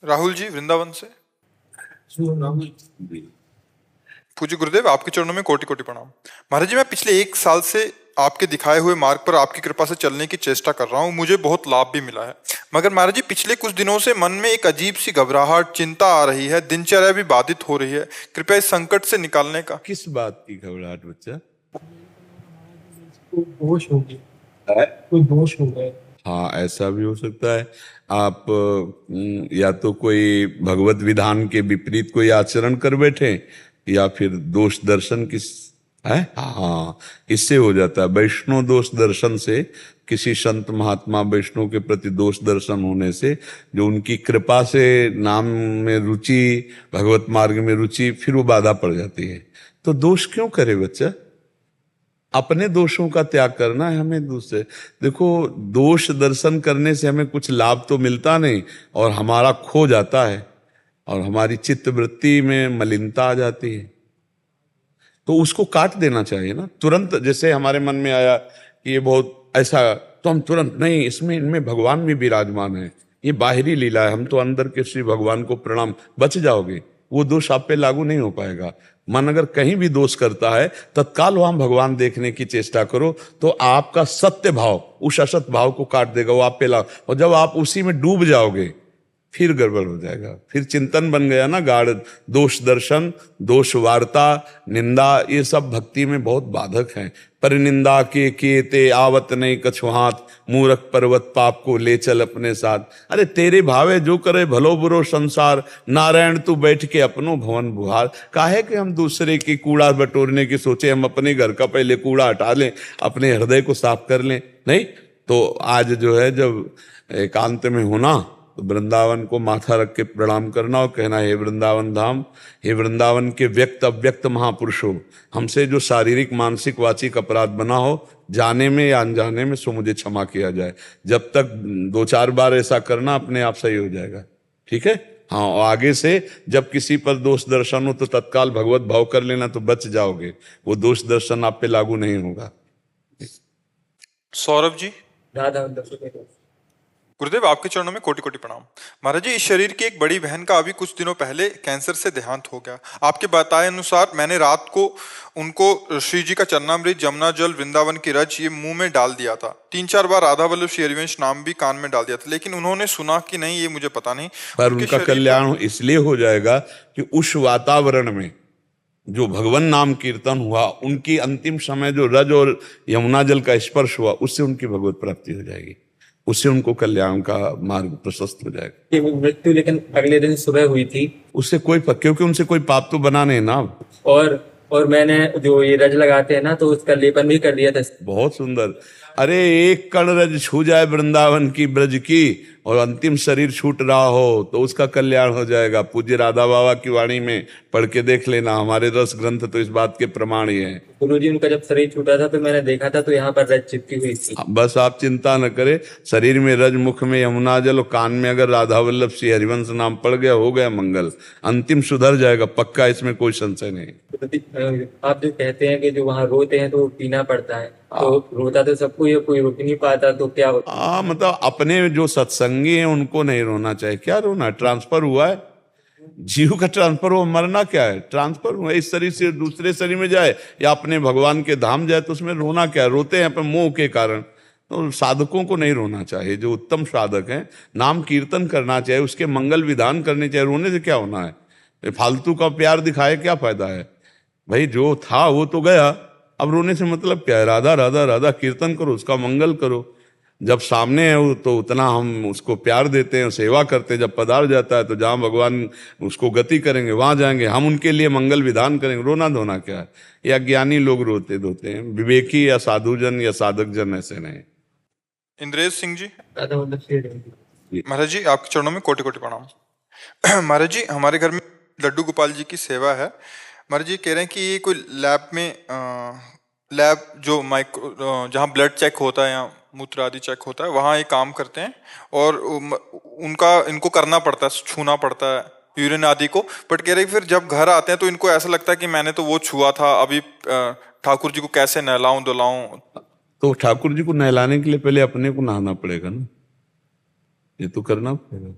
राहुल जी वृंदावन से। पूज्य गुरुदेव, आपके चरणों में कोटि कोटि प्रणाम। महाराज जी, मैं पिछले 1 साल से आपके दिखाए हुए मार्ग पर आपकी कृपा से चलने की चेष्टा कर रहा हूँ। मुझे बहुत लाभ भी मिला है, मगर महाराज जी पिछले कुछ दिनों से मन में एक अजीब सी घबराहट, चिंता आ रही है। दिनचर्या भी बाधित हो रही है। कृपया इस संकट से निकालने का। किस बात की घबराहट बच्चा? कोई दोष हो गया, कोई दोष हो गया। हाँ, ऐसा भी हो सकता है। आप या तो कोई भगवत विधान के विपरीत कोई आचरण कर बैठे, या फिर दोष दर्शन किस है। हाँ, इससे हो जाता है। वैष्णव दोष दर्शन से, किसी संत महात्मा वैष्णव के प्रति दोष दर्शन होने से, जो उनकी कृपा से नाम में रुचि, भगवत मार्ग में रुचि, फिर वो बाधा पड़ जाती है। तो दोष क्यों करे बच्चा? अपने दोषों का त्याग करना है हमें। दूसरे देखो, दोष दर्शन करने से हमें कुछ लाभ तो मिलता नहीं, और हमारा खो जाता है, और हमारी चित्त वृत्ति में मलिनता आ जाती है। तो उसको काट देना चाहिए ना तुरंत। जैसे हमारे मन में आया कि ये बहुत ऐसा, तो हम तुरंत नहीं, इसमें इनमें भगवान भी विराजमान है, ये बाहरी लीला है, हम तो अंदर के श्री भगवान को प्रणाम, बच जाओगे। वो दोष आप पे लागू नहीं हो पाएगा। मन अगर कहीं भी दोष करता है, तत्काल वहां भगवान देखने की चेष्टा करो, तो आपका सत्य भाव उस असत भाव को काट देगा, वो आप पे लागू। और जब आप उसी में डूब जाओगे, फिर गड़बड़ हो जाएगा। फिर चिंतन बन गया ना गाढ़। दोष दर्शन, दोष वार्ता, निंदा, ये सब भक्ति में बहुत बाधक हैं। पर निंदा के ते आवत नहीं कछु हाथ, मूरख पर्वत पाप को ले चल अपने साथ। अरे तेरे भावे जो करे भलो बुरो संसार, नारायण तू बैठ के अपनो भवन बुहार। काहे कि हम दूसरे की कूड़ा बटोरने की सोचे, हम अपने घर का पहले कूड़ा हटा लें, अपने हृदय को साफ कर लें। नहीं तो आज जो है, जब एकांत में होना, तो वृंदावन को माथा रख के प्रणाम करना और कहना, हे वृंदावन धाम, हे वृंदावन के व्यक्त अव्यक्त महापुरुषों, हमसे जो शारीरिक मानसिक वाचिक अपराध बना हो, जाने में या अनजाने में, सो मुझे क्षमा किया जाए। जब तक 2-4 बार ऐसा करना, अपने आप सही हो जाएगा। ठीक है। हाँ, और आगे से जब किसी पर दोष दर्शन हो तो तत्काल भगवत भाव कर लेना, तो बच जाओगे। वो दोष दर्शन आप पे लागू नहीं होगा। सौरभ जी। राधा गुरुदेव, आपके चरणों में कोटि कोटि प्रणाम। महाराज जी, इस शरीर की एक बड़ी बहन का अभी कुछ दिनों पहले कैंसर से देहांत हो गया। आपके बताए अनुसार मैंने रात को उनको श्री जी का चरणामृत, जमुना जल, वृंदावन की रज ये मुंह में डाल दिया था। 3-4 बार राधा वल्लभ श्री हरिवंश नाम भी कान में डाल दिया था, लेकिन उन्होंने सुना कि नहीं ये मुझे पता नहीं। पर उनका कल्याण इसलिए हो जाएगा कि उस वातावरण में जो भगवान नाम कीर्तन हुआ, उनकी अंतिम समय जो रज और यमुना जल का स्पर्श हुआ, उससे उनकी भगवत प्राप्ति हो जाएगी। उससे उनको कल्याण का मार्ग प्रशस्त हो जाएगा। मृत्यु लेकिन अगले दिन सुबह हुई थी। उससे कोई क्योंकि उनसे कोई पाप तो बना नहीं ना। और मैंने जो ये रज लगाते हैं ना, तो उसका लेपन भी कर दिया था। बहुत सुंदर। अरे एक कण रज छू जाए वृंदावन की ब्रज की, और अंतिम शरीर छूट रहा हो, तो उसका कल्याण हो जाएगा। पूज्य राधा बाबा की वाणी में पढ़ के देख लेना, हमारे रस ग्रंथ तो इस बात के प्रमाण ही हैं। गुरुजी, उनका जब शरीर छूटा था तो मैंने देखा था, तो यहाँ पर रज चिपकी हुई थी। बस आप चिंता न करें, शरीर में रज, मुख में यमुना जल, और कान में अगर राधा वल्लभ श्री हरिवंश नाम पड़ गया, हो गया मंगल। अंतिम सुधर जाएगा पक्का, इसमें कोई संशय नहीं। आप जो कहते हैं कि जो वहाँ रोते हैं तो पीना पड़ता है, तो रोता तो सबको, ये कोई रुक नहीं पाता, तो क्या होता? मतलब अपने जो सत्संगी हैं उनको नहीं रोना चाहिए। क्या रोना? ट्रांसफर हुआ है, जीव का ट्रांसफर हो, मरना क्या है? ट्रांसफर हुआ, इस शरीर से दूसरे शरीर में जाए या अपने भगवान के धाम जाए, तो उसमें रोना क्या है? रोते हैं अपन मोह के कारण। तो साधकों को नहीं रोना चाहिए। जो उत्तम साधक हैं, नाम कीर्तन करना चाहिए, उसके मंगल विधान करने चाहिए। रोने से क्या होना है? फालतू का प्यार दिखाए क्या फायदा है भाई? जो था वो तो गया, अब रोने से मतलब क्या है? राधा राधा राधा कीर्तन करो, उसका मंगल करो। जब सामने है वो, तो उतना हम उसको प्यार देते हैं, सेवा करते हैं। जब पधार जाता है, तो जहाँ भगवान उसको गति करेंगे वहां जाएंगे, हम उनके लिए मंगल विधान करेंगे। रोना धोना क्या है? या ज्ञानी लोग रोते धोते हैं, विवेकी या साधुजन या साधक जन ऐसे नहीं। इंद्रेश सिंह जी। मतलब महाराज जी, आपके चरणों में कोटि कोटि प्रणाम। महाराज जी, हमारे घर में लड्डू गोपाल जी की सेवा है। महाराज जी कह रहे हैं कि ये कोई लैब जो माइक्रो, जहाँ ब्लड चेक होता है या मूत्र आदि चेक होता है, वहाँ ये काम करते हैं, और इनको करना पड़ता है, छूना पड़ता है यूरिन आदि को। बट कह रहे फिर जब घर आते हैं तो इनको ऐसा लगता है कि मैंने तो वो छुआ था, अभी ठाकुर जी को कैसे नहलाऊं धुलाऊं। तो ठाकुर जी को नहलाने के लिए पहले अपने को नहाना पड़ेगा ना, ये तो करना पड़ेगा।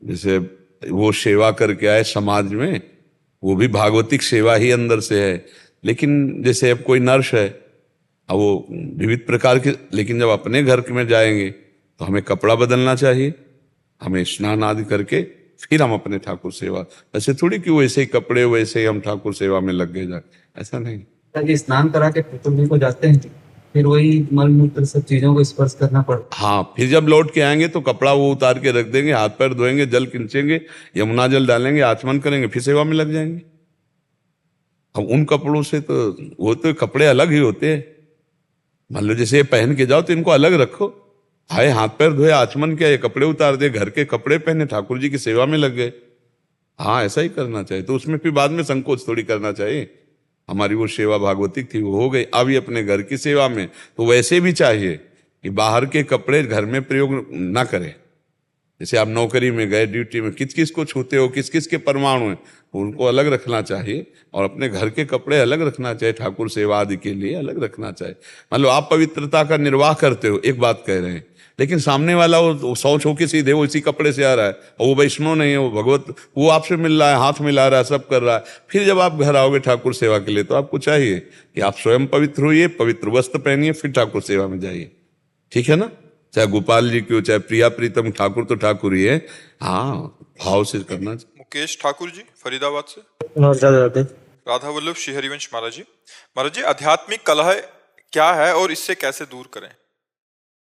जैसे वो सेवा करके आए समाज में, वो भी भागवतिक सेवा ही अंदर से है। लेकिन जैसे अब कोई नर्स है, अब वो विविध प्रकार के, लेकिन जब अपने घर में जाएंगे तो हमें कपड़ा बदलना चाहिए, हमें स्नान आदि करके फिर हम अपने ठाकुर सेवा। ऐसे थोड़ी कि वैसे ही कपड़े वैसे ही हम ठाकुर सेवा में लग गए जाए, ऐसा नहीं। ताकि स्नान करा के ठाकुर जी को जाते हैं, फिर वही मल मूत्र सब चीजों को स्पर्श करना पड़ता हाँ, फिर जब लौट के आएंगे तो कपड़ा वो उतार के रख देंगे, हाथ पैर धोएंगे, जल खींचेंगे, यमुना जल डालेंगे, आचमन करेंगे, फिर सेवा में लग जाएंगे। अब उन कपड़ों से तो वो तो कपड़े अलग ही होते हैं। मान लो जैसे ये पहन के जाओ तो इनको अलग रखो, आए हाथ पैर धोए, आचमन किया, ये कपड़े उतार दिए, घर के कपड़े पहने, ठाकुर जी की सेवा में लग गए। हाँ, ऐसा ही करना चाहिए। तो उसमें फिर बाद में संकोच थोड़ी करना चाहिए। हमारी वो सेवा भागवतिक थी, वो हो गई, अब ये अपने घर की सेवा में तो वैसे भी चाहिए कि बाहर के कपड़े घर में प्रयोग ना करें। जैसे आप नौकरी में गए, ड्यूटी में, किस किस को छूते हो, किस किस के परमाणु हैं, उनको अलग रखना चाहिए, और अपने घर के कपड़े अलग रखना चाहिए, ठाकुर सेवा आदि के लिए अलग रखना चाहिए। मान लो आप पवित्रता का निर्वाह करते हो, एक बात कह रहे हैं, लेकिन सामने वाला वो शौच होके सीधे वो इसी कपड़े से आ रहा है, और वो वैष्णव नहीं है, वो भगवत, वो आपसे मिल रहा है, हाथ मिला रहा है, सब कर रहा है। फिर जब आप घर आओगे ठाकुर सेवा के लिए तो आपको चाहिए कि आप स्वयं पवित्र होइए, पवित्र वस्त्र पहनिए, फिर ठाकुर सेवा में जाइए। ठीक है ना? चाहे गोपाल जी की हो, चाहे प्रिया प्रीतम, ठाकुर तो ठाकुर ही है। हाँ, भाव से करना चाहिए। मुकेश ठाकुर जी फरीदाबाद से। है। राधा वल्लभ श्री हरिवंश महाराज जी। महाराज जी, आध्यात्मिक कलह क्या है और इससे कैसे दूर करें?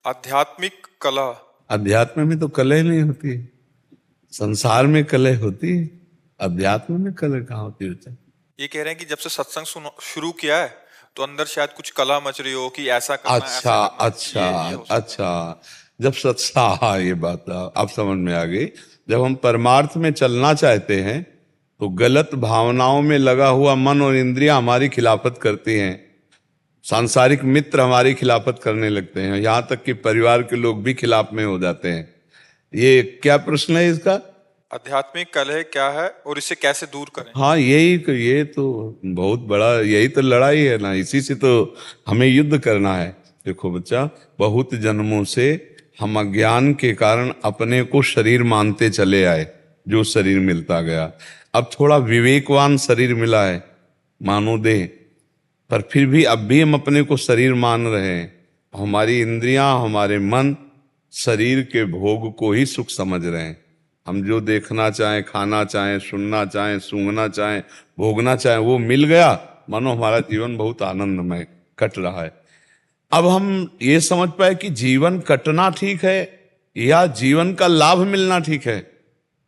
आध्यात्मिक कलह। अध्यात्म में तो कलह नहीं होती, संसार में कलह होती है, अध्यात्म में कलह कहाँ होती है? ये कह रहे हैं कि जब से सत्संग शुरू किया है तो अंदर शायद कुछ कला मच रही हो कि ऐसा करना, अच्छा ऐसा करना। अच्छा ये हो सकता है। अच्छा, जब सत्सा, हाँ ये बात अब समझ में आ गई। जब हम परमार्थ में चलना चाहते हैं तो गलत भावनाओं में लगा हुआ मन और इंद्रियां हमारी खिलाफत करती हैं, सांसारिक मित्र हमारी खिलाफत करने लगते हैं, यहाँ तक कि परिवार के लोग भी खिलाफ में हो जाते हैं। ये क्या प्रश्न है इसका? आध्यात्मिक कलह क्या है और इसे कैसे दूर करें? हाँ, ये तो बहुत बड़ा, यही तो लड़ाई है ना, इसी से तो हमें युद्ध करना है। देखो बच्चा, बहुत जन्मों से हम अज्ञान के कारण अपने को शरीर मानते चले आए, जो शरीर मिलता गया। अब थोड़ा विवेकवान शरीर मिला है, मानो दे, पर फिर भी अब भी हम अपने को शरीर मान रहे हैं। हमारी इंद्रियां, हमारे मन शरीर के भोग को ही सुख समझ रहे हैं। हम जो देखना चाहें, खाना चाहें, सुनना चाहें, सूंघना चाहें, भोगना चाहें, वो मिल गया, मानो हमारा जीवन बहुत आनंदमय कट रहा है। अब हम ये समझ पाए कि जीवन कटना ठीक है या जीवन का लाभ मिलना ठीक है।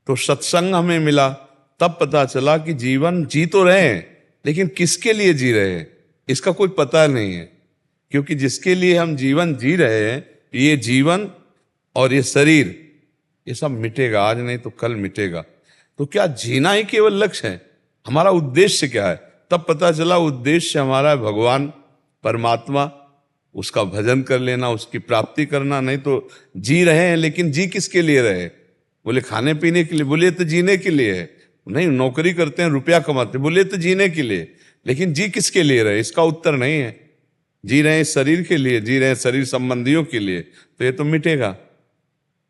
तो सत्संग हमें मिला, तब पता चला कि जीवन जी तो रहे हैं, लेकिन किसके लिए जी रहे हैं इसका कोई पता नहीं है। क्योंकि जिसके लिए हम जीवन जी रहे हैं, ये जीवन और ये शरीर, ये सब मिटेगा, आज नहीं तो कल मिटेगा। तो क्या जीना ही केवल लक्ष्य है? हमारा उद्देश्य क्या है? तब पता चला उद्देश्य हमारा भगवान परमात्मा, उसका भजन कर लेना, उसकी प्राप्ति करना। नहीं तो जी रहे हैं, लेकिन जी किसके लिए रहे? बोले खाने पीने के लिए, बोले तो जीने के लिए है। नहीं, नौकरी करते हैं, रुपया कमाते, बोले तो जीने के लिए, लेकिन जी किसके लिए रहे? इसका उत्तर नहीं है। जी रहे हैं शरीर के लिए, जी रहे हैं शरीर संबंधियों के लिए, तो ये तो मिटेगा,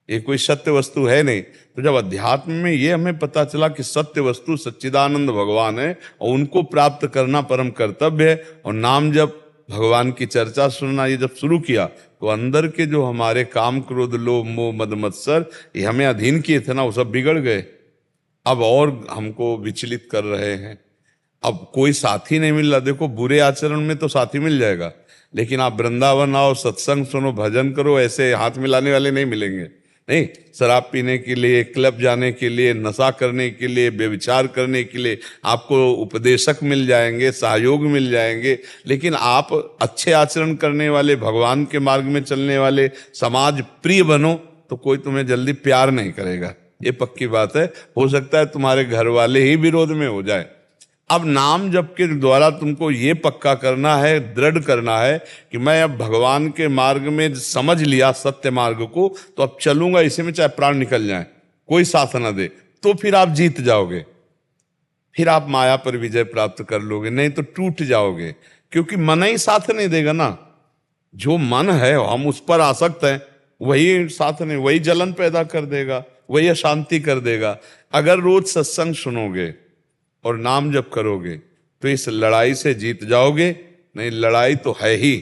ये कोई सत्य वस्तु है नहीं। तो जब अध्यात्म में ये हमें पता चला कि सत्य वस्तु सच्चिदानंद भगवान है और उनको प्राप्त करना परम कर्तव्य है, और नाम जब भगवान की चर्चा सुनना ये जब शुरू किया, तो अंदर के जो हमारे काम, क्रोध, लोभ, मोह, मद, मत्सर, ये हमें अधीन किए थे ना, वो सब बिगड़ गए। अब और हमको विचलित कर रहे हैं। अब कोई साथी नहीं मिल रहा। देखो, बुरे आचरण में तो साथी मिल जाएगा, लेकिन आप वृंदावन आओ, सत्संग सुनो, भजन करो, ऐसे हाथ मिलाने वाले नहीं मिलेंगे। नहीं, शराब पीने के लिए, क्लब जाने के लिए, नशा करने के लिए, व्यभिचार करने के लिए आपको उपदेशक मिल जाएंगे, सहयोग मिल जाएंगे, लेकिन आप अच्छे आचरण करने वाले, भगवान के मार्ग में चलने वाले, समाज प्रिय बनो, तो कोई तुम्हें जल्दी प्यार नहीं करेगा। ये पक्की बात है। हो सकता है तुम्हारे घर वाले ही विरोध में हो जाए। अब नाम जप के द्वारा तुमको ये पक्का करना है, दृढ़ करना है कि मैं अब भगवान के मार्ग में समझ लिया सत्य मार्ग को, तो अब चलूंगा इसी में, चाहे प्राण निकल जाए, कोई साथ ना दे, तो फिर आप जीत जाओगे, फिर आप माया पर विजय प्राप्त कर लोगे। नहीं तो टूट जाओगे, क्योंकि मन ही साथ नहीं देगा ना। जो मन है, हम उस पर आसक्त हैं, वही साथ नहीं, वही जलन पैदा कर देगा। वही अशांति कर देगा। अगर रोज सत्संग सुनोगे और नाम जप करोगे तो इस लड़ाई से जीत जाओगे। नहीं, लड़ाई तो है ही,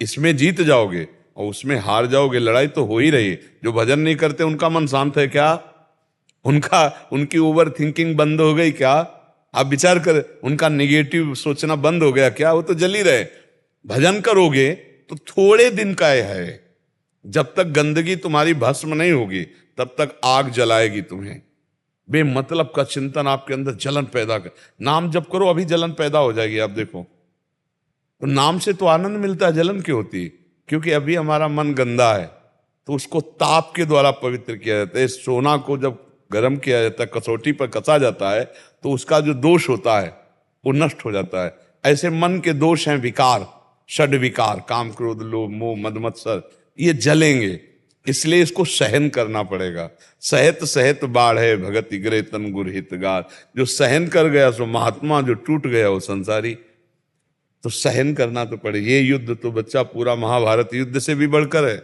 इसमें जीत जाओगे और उसमें हार जाओगे। लड़ाई तो हो ही रही है। जो भजन नहीं करते उनका मन शांत है क्या? उनकी ओवर थिंकिंग बंद हो गई क्या? आप विचार कर, उनका निगेटिव सोचना बंद हो गया क्या? वो तो जल ही रहे। भजन करोगे तो थोड़े दिन का है, जब तक गंदगी तुम्हारी भस्म नहीं होगी तब तक आग जलाएगी तुम्हें। बेमतलब का चिंतन आपके अंदर जलन पैदा कर, नाम जप करो, अभी जलन पैदा हो जाएगी। आप देखो, तो नाम से तो आनंद मिलता है, जलन क्यों होती है? क्योंकि अभी हमारा मन गंदा है, तो उसको ताप के द्वारा पवित्र किया जाता है। इस सोना को जब गर्म किया जाता है, कसौटी पर कसा जाता है, तो उसका जो दोष होता है वो नष्ट हो जाता है। ऐसे मन के दोष हैं विकार, षड विकार, काम क्रोध लोभ मोह मद मत्सर, ये जलेंगे। इसलिए इसको सहन करना पड़ेगा। सहत सहत बाढ़ भगत इगरे तन गुर हितगार। जो सहन कर गया सो महात्मा, जो टूट गया वो संसारी। तो सहन करना तो पड़े। ये युद्ध तो बच्चा पूरा महाभारत युद्ध से भी बढ़कर है,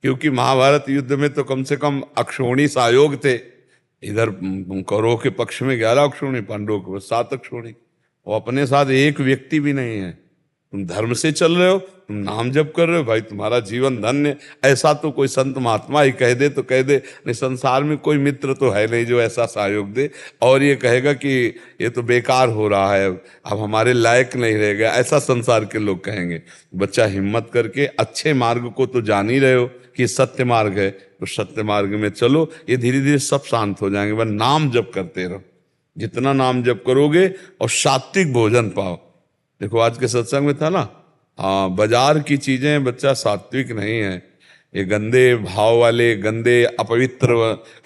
क्योंकि महाभारत युद्ध में तो कम से कम अक्षोणी सहयोग थे। इधर कौरवों के पक्ष में 11 अक्षोणी, पांडवों के 7 अक्षोणी, और अपने साथ एक व्यक्ति भी नहीं है। तुम धर्म से चल रहे हो, तुम नाम जप कर रहे हो, भाई तुम्हारा जीवन धन्य। ऐसा तो कोई संत महात्मा ही कह दे तो कह दे, नहीं संसार में कोई मित्र तो है नहीं जो ऐसा सहयोग दे और ये कहेगा कि ये तो बेकार हो रहा है, अब हमारे लायक नहीं रहेगा, ऐसा संसार के लोग कहेंगे। बच्चा हिम्मत करके अच्छे मार्ग को तो जान ही रहे हो कि सत्य मार्ग है, तो सत्य मार्ग में चलो, ये धीरे धीरे सब शांत हो जाएंगे। बस नाम जप करते रहो, जितना नाम जप करोगे और सात्विक भोजन पाओ। देखो आज के सत्संग में था ना, हाँ, बाजार की चीजें बच्चा सात्विक नहीं है, ये गंदे भाव वाले, गंदे अपवित्र।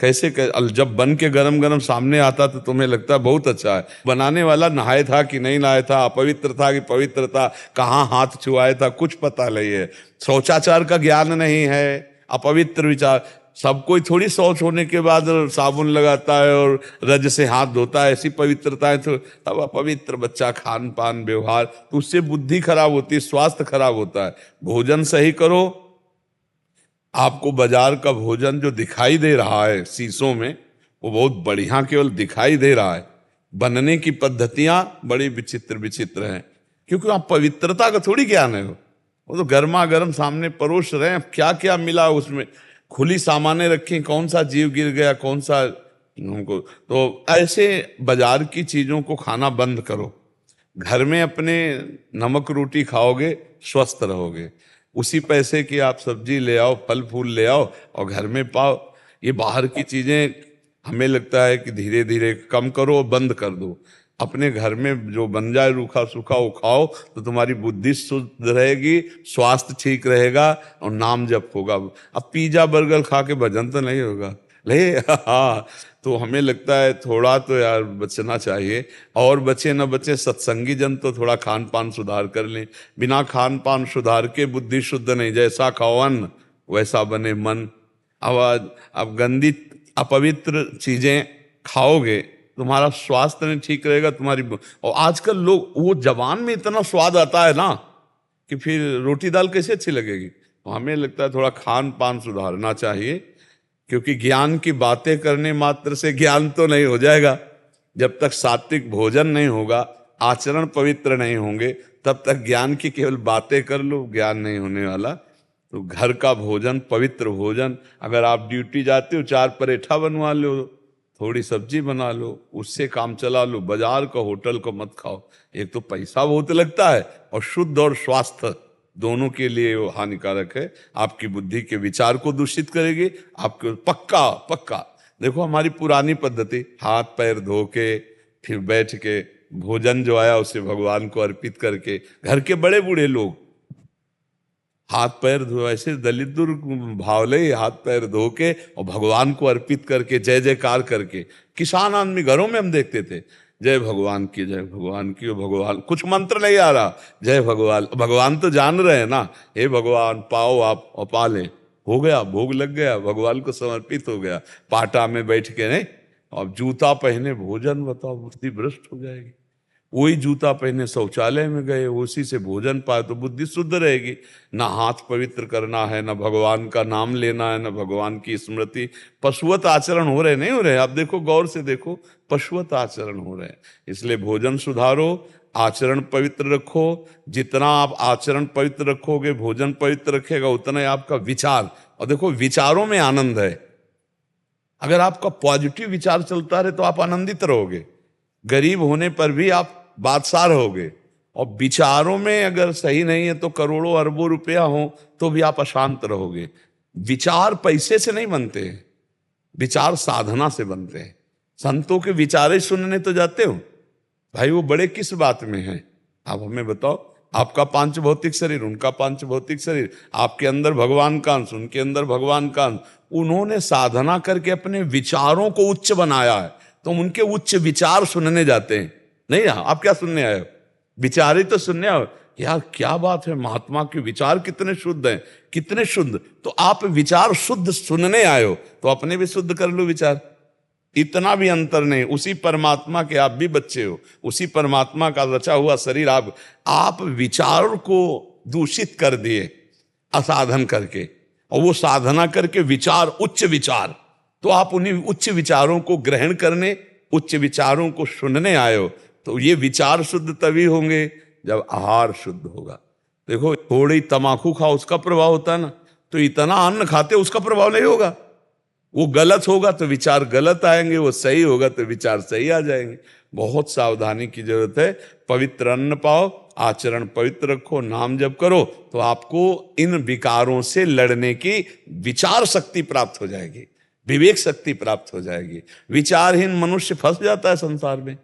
कैसे जब बन के गरम गरम सामने आता तो तुम्हें लगता है बहुत अच्छा है, बनाने वाला नहाया था कि नहीं नहाया था, अपवित्र था कि पवित्र था, कहाँ हाथ छुआया था, कुछ पता नहीं है। शौचाचार का ज्ञान नहीं है, अपवित्र विचार। सब कोई थोड़ी शौच होने के बाद साबुन लगाता है और रज से हाथ धोता है, ऐसी पवित्रता है। तो अब अपवित्र बच्चा खान पान व्यवहार, तो उससे बुद्धि खराब होती है, स्वास्थ्य खराब होता है। भोजन सही करो। आपको बाजार का भोजन जो दिखाई दे रहा है शीशों में, वो बहुत बढ़िया केवल दिखाई दे रहा है, बनने की पद्धतियां बड़ी विचित्र विचित्र हैं, क्योंकि आप पवित्रता का थोड़ी ज्ञान है। वो तो गर्मा गर्म सामने परोस रहे हैं, क्या क्या मिला उसमें, खुली सामानें रखी, कौन सा जीव गिर गया, कौन सा उनको। तो ऐसे बाजार की चीजों को खाना बंद करो। घर में अपने नमक रोटी खाओगे, स्वस्थ रहोगे। उसी पैसे की आप सब्जी ले आओ, फल फूल ले आओ और घर में पाओ। ये बाहर की चीजें हमें लगता है कि धीरे धीरे कम करो, बंद कर दो। अपने घर में जो बन जाए रूखा सूखा वो खाओ, तो तुम्हारी बुद्धि शुद्ध रहेगी, स्वास्थ्य ठीक रहेगा और नाम जप होगा। अब पिज्जा बर्गर खा के भजन तो नहीं होगा ले। हाँ, तो हमें लगता है थोड़ा तो यार बचना चाहिए। और बचे न बचे सत्संगी जन तो थोड़ा खान पान सुधार कर लें। बिना खान पान सुधार के बुद्धि शुद्ध नहीं, जैसा खाओ अन्न वैसा बने मन। अब गंदी अपवित्र चीजें खाओगे, तुम्हारा स्वास्थ्य नहीं ठीक रहेगा, तुम्हारी। और आजकल लोग, वो जवान में इतना स्वाद आता है ना कि फिर रोटी दाल कैसे अच्छी लगेगी। तो हमें लगता है थोड़ा खान पान सुधारना चाहिए, क्योंकि ज्ञान की बातें करने मात्र से ज्ञान तो नहीं हो जाएगा। जब तक सात्विक भोजन नहीं होगा, आचरण पवित्र नहीं होंगे, तब तक ज्ञान की केवल बातें कर लो, ज्ञान नहीं होने वाला। तो घर का भोजन, पवित्र भोजन, अगर आप ड्यूटी जाते हो 4 परेठा बनवा लो, थोड़ी सब्जी बना लो, उससे काम चला लो। बाजार का होटल को मत खाओ, एक तो पैसा बहुत लगता है और शुद्ध और स्वास्थ्य दोनों के लिए वो हानिकारक है। आपकी बुद्धि के विचार को दूषित करेगी। आपको पक्का पक्का देखो, हमारी पुरानी पद्धति, हाथ पैर धो के फिर बैठ के भोजन जो आया उसे भगवान को अर्पित करके, घर के बड़े बूढ़े लोग हाथ पैर धो, ऐसे दलित भावले हाथ पैर धो के और भगवान को अर्पित करके, जय जयकार करके। किसान आदमी घरों में हम देखते थे, जय भगवान की, जय भगवान की। भगवान कुछ मंत्र नहीं आ रहा, जय भगवान। भगवान तो जान रहे हैं ना, हे भगवान पाओ आप और पाले, हो गया, भोग लग गया, भगवान को समर्पित हो गया। पाटा में बैठ के नहीं, अब जूता पहने भोजन, बताओ बुद्धि भ्रष्ट हो जाएगी। वही जूता पहने शौचालय में गए, उसी से भोजन पाए तो बुद्धि शुद्ध रहेगी। ना हाथ पवित्र करना है, ना भगवान का नाम लेना है, ना भगवान की स्मृति। पशुवत आचरण हो रहे नहीं हो रहे? आप देखो, गौर से देखो, पशुवत आचरण हो रहे हैं। इसलिए भोजन सुधारो, आचरण पवित्र रखो। जितना आप आचरण पवित्र रखोगे, भोजन पवित्र रखेगा, उतना ही आपका विचार। और देखो, विचारों में आनंद है। अगर आपका पॉजिटिव विचार चलता रहे तो आप आनंदित रहोगे, गरीब होने पर भी आप बादशाह रहोगे। और विचारों में अगर सही नहीं है तो करोड़ों अरबों रुपया हो तो भी आप अशांत रहोगे। विचार पैसे से नहीं बनते हैं, विचार साधना से बनते हैं। संतों के विचारे सुनने तो जाते हो भाई, वो बड़े किस बात में हैं? आप हमें बताओ। आपका पांच भौतिक शरीर, उनका पांच भौतिक शरीर, आपके अंदर भगवान का अंश, उनके अंदर भगवान का अंश। उन्होंने साधना करके अपने विचारों को उच्च बनाया है, तो उनके उच्च विचार सुनने जाते हैं। नहीं, आप क्या सुनने आए हो? विचार ही तो सुनने आओ। यार क्या बात है, महात्मा के विचार कितने शुद्ध हैं, कितने शुद्ध। तो आप विचार शुद्ध सुनने आए हो, तो अपने भी शुद्ध कर लो विचार। इतना भी अंतर नहीं, उसी परमात्मा के आप भी बच्चे हो, उसी परमात्मा का रचा हुआ शरीर। आप विचार को दूषित कर दिए असाधन करके, और वो साधना करके विचार, उच्च विचार, तो आप उन्हीं उच्च विचारों को ग्रहण करने, उच्च विचारों को सुनने आए हो। तो ये विचार शुद्ध तभी होंगे जब आहार शुद्ध होगा। देखो, थोड़ी तमाकू खाओ, उसका प्रभाव होता है ना, तो इतना अन्न खाते उसका प्रभाव नहीं होगा। वो गलत होगा तो विचार गलत आएंगे, वो सही होगा तो विचार सही आ जाएंगे। बहुत सावधानी की जरूरत है। पवित्र अन्न पाओ, आचरण पवित्र रखो, नाम जप करो, तो आपको इन विकारों से लड़ने की विचार शक्ति प्राप्त हो जाएगी, विवेक शक्ति प्राप्त हो जाएगी। विचारहीन मनुष्य फंस जाता है संसार में।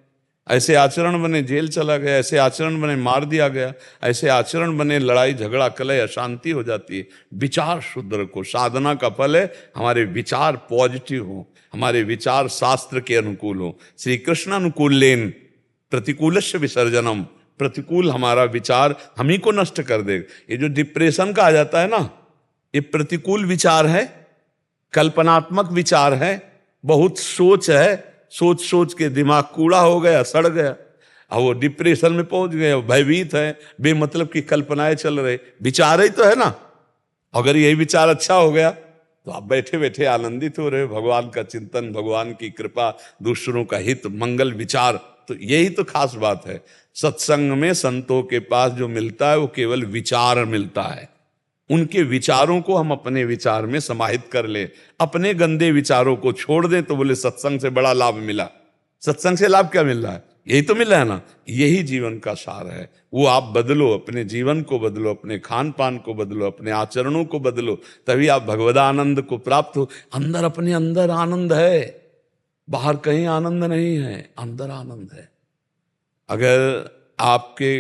ऐसे आचरण बने जेल चला गया, ऐसे आचरण बने मार दिया गया, ऐसे आचरण बने लड़ाई झगड़ा कलह अशांति हो जाती है। विचार शुद्ध रखो। साधना का फल है हमारे विचार पॉजिटिव हो, हमारे विचार शास्त्र के अनुकूल हो। श्री कृष्ण अनुकूलेन प्रतिकूलस्य विसर्जनम। प्रतिकूल हमारा विचार हम ही को नष्ट कर देगा। ये जो डिप्रेशन का आ जाता है ना, ये प्रतिकूल विचार है, कल्पनात्मक विचार है, बहुत सोच है। सोच सोच के दिमाग कूड़ा हो गया, सड़ गया, अब वो डिप्रेशन में पहुंच गए, भयभीत है, बेमतलब की कल्पनाएं चल रहे। विचार ही तो है ना। अगर यही विचार अच्छा हो गया तो आप बैठे बैठे आनंदित हो रहे हो। भगवान का चिंतन, भगवान की कृपा, दूसरों का हित, मंगल विचार, तो यही तो खास बात है। सत्संग में संतों के पास जो मिलता है वो केवल विचार मिलता है। उनके विचारों को हम अपने विचार में समाहित कर ले, अपने गंदे विचारों को छोड़ दें, तो बोले सत्संग से बड़ा लाभ मिला। सत्संग से लाभ क्या मिल रहा है? यही तो मिल रहा है ना। यही जीवन का सार है। वो आप बदलो, अपने जीवन को बदलो, अपने खान पान को बदलो, अपने आचरणों को बदलो, तभी आप भगवदानंद को प्राप्त हो। अंदर, अपने अंदर आनंद है, बाहर कहीं आनंद नहीं है, अंदर आनंद है। अगर आपके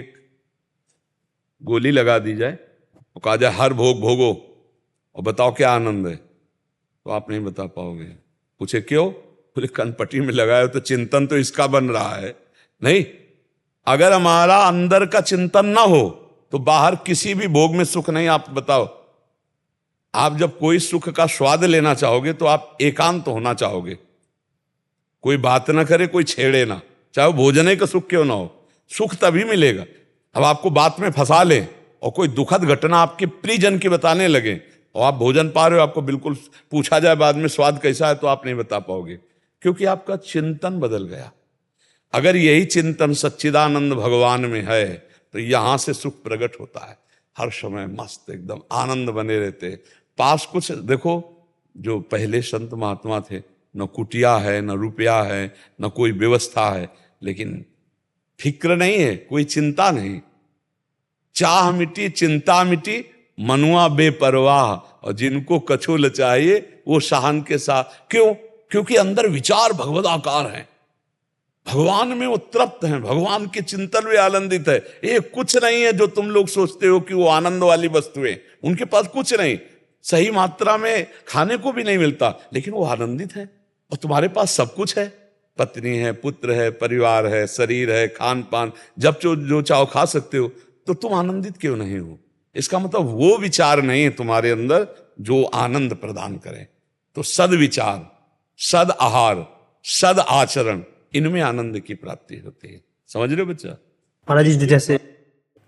गोली लगा दी जाए, वो कहा जाए हर भोग भोगो और बताओ क्या आनंद है, तो आप नहीं बता पाओगे। पूछे क्यों? बोले कनपट्टी में लगाए तो चिंतन तो इसका बन रहा है। नहीं, अगर हमारा अंदर का चिंतन ना हो तो बाहर किसी भी भोग में सुख नहीं। आप बताओ, आप जब कोई सुख का स्वाद लेना चाहोगे तो आप एकांत होना चाहोगे, कोई बात ना करे, कोई छेड़े ना, चाहे वो भोजन का सुख क्यों ना हो, सुख तभी मिलेगा। अब आपको बात में फंसा ले और कोई दुखद घटना आपके प्रियजन की बताने लगे और आप भोजन पा रहे हो, आपको बिल्कुल पूछा जाए बाद में स्वाद कैसा है तो आप नहीं बता पाओगे, क्योंकि आपका चिंतन बदल गया। अगर यही चिंतन सच्चिदानंद भगवान में है तो यहां से सुख प्रकट होता है। हर समय मस्त एकदम आनंद बने रहते। पास कुछ देखो, जो पहले संत महात्मा थे, न कुटिया है, न रुपया है, न कोई व्यवस्था है, लेकिन फिक्र नहीं है, कोई चिंता नहीं। चाह मिटी, चिंता मिटी, मनुआ बेपरवाह, और जिनको कछुल चाहिए वो शाहन के साथ। क्यों? क्योंकि अंदर विचार भगवदाकार है, भगवान में वो तृप्त हैं, भगवान के चिंतन में आनंदित है। ये कुछ नहीं है जो तुम लोग सोचते हो कि वो आनंद वाली वस्तुएं, उनके पास कुछ नहीं, सही मात्रा में खाने को भी नहीं मिलता, लेकिन वो आनंदित है। और तुम्हारे पास सब कुछ है, पत्नी है, पुत्र है, परिवार है, शरीर है, खान पान, जब जो चाहो खा सकते हो, तो तुम आनंदित क्यों नहीं हो? इसका मतलब वो विचार नहीं है तुम्हारे अंदर जो आनंद प्रदान करे। तो सद विचार, सद आहार, सद आचरण, इनमें आनंद की प्राप्ति होती है। समझ रहे हो बच्चा? महाराज जी जैसे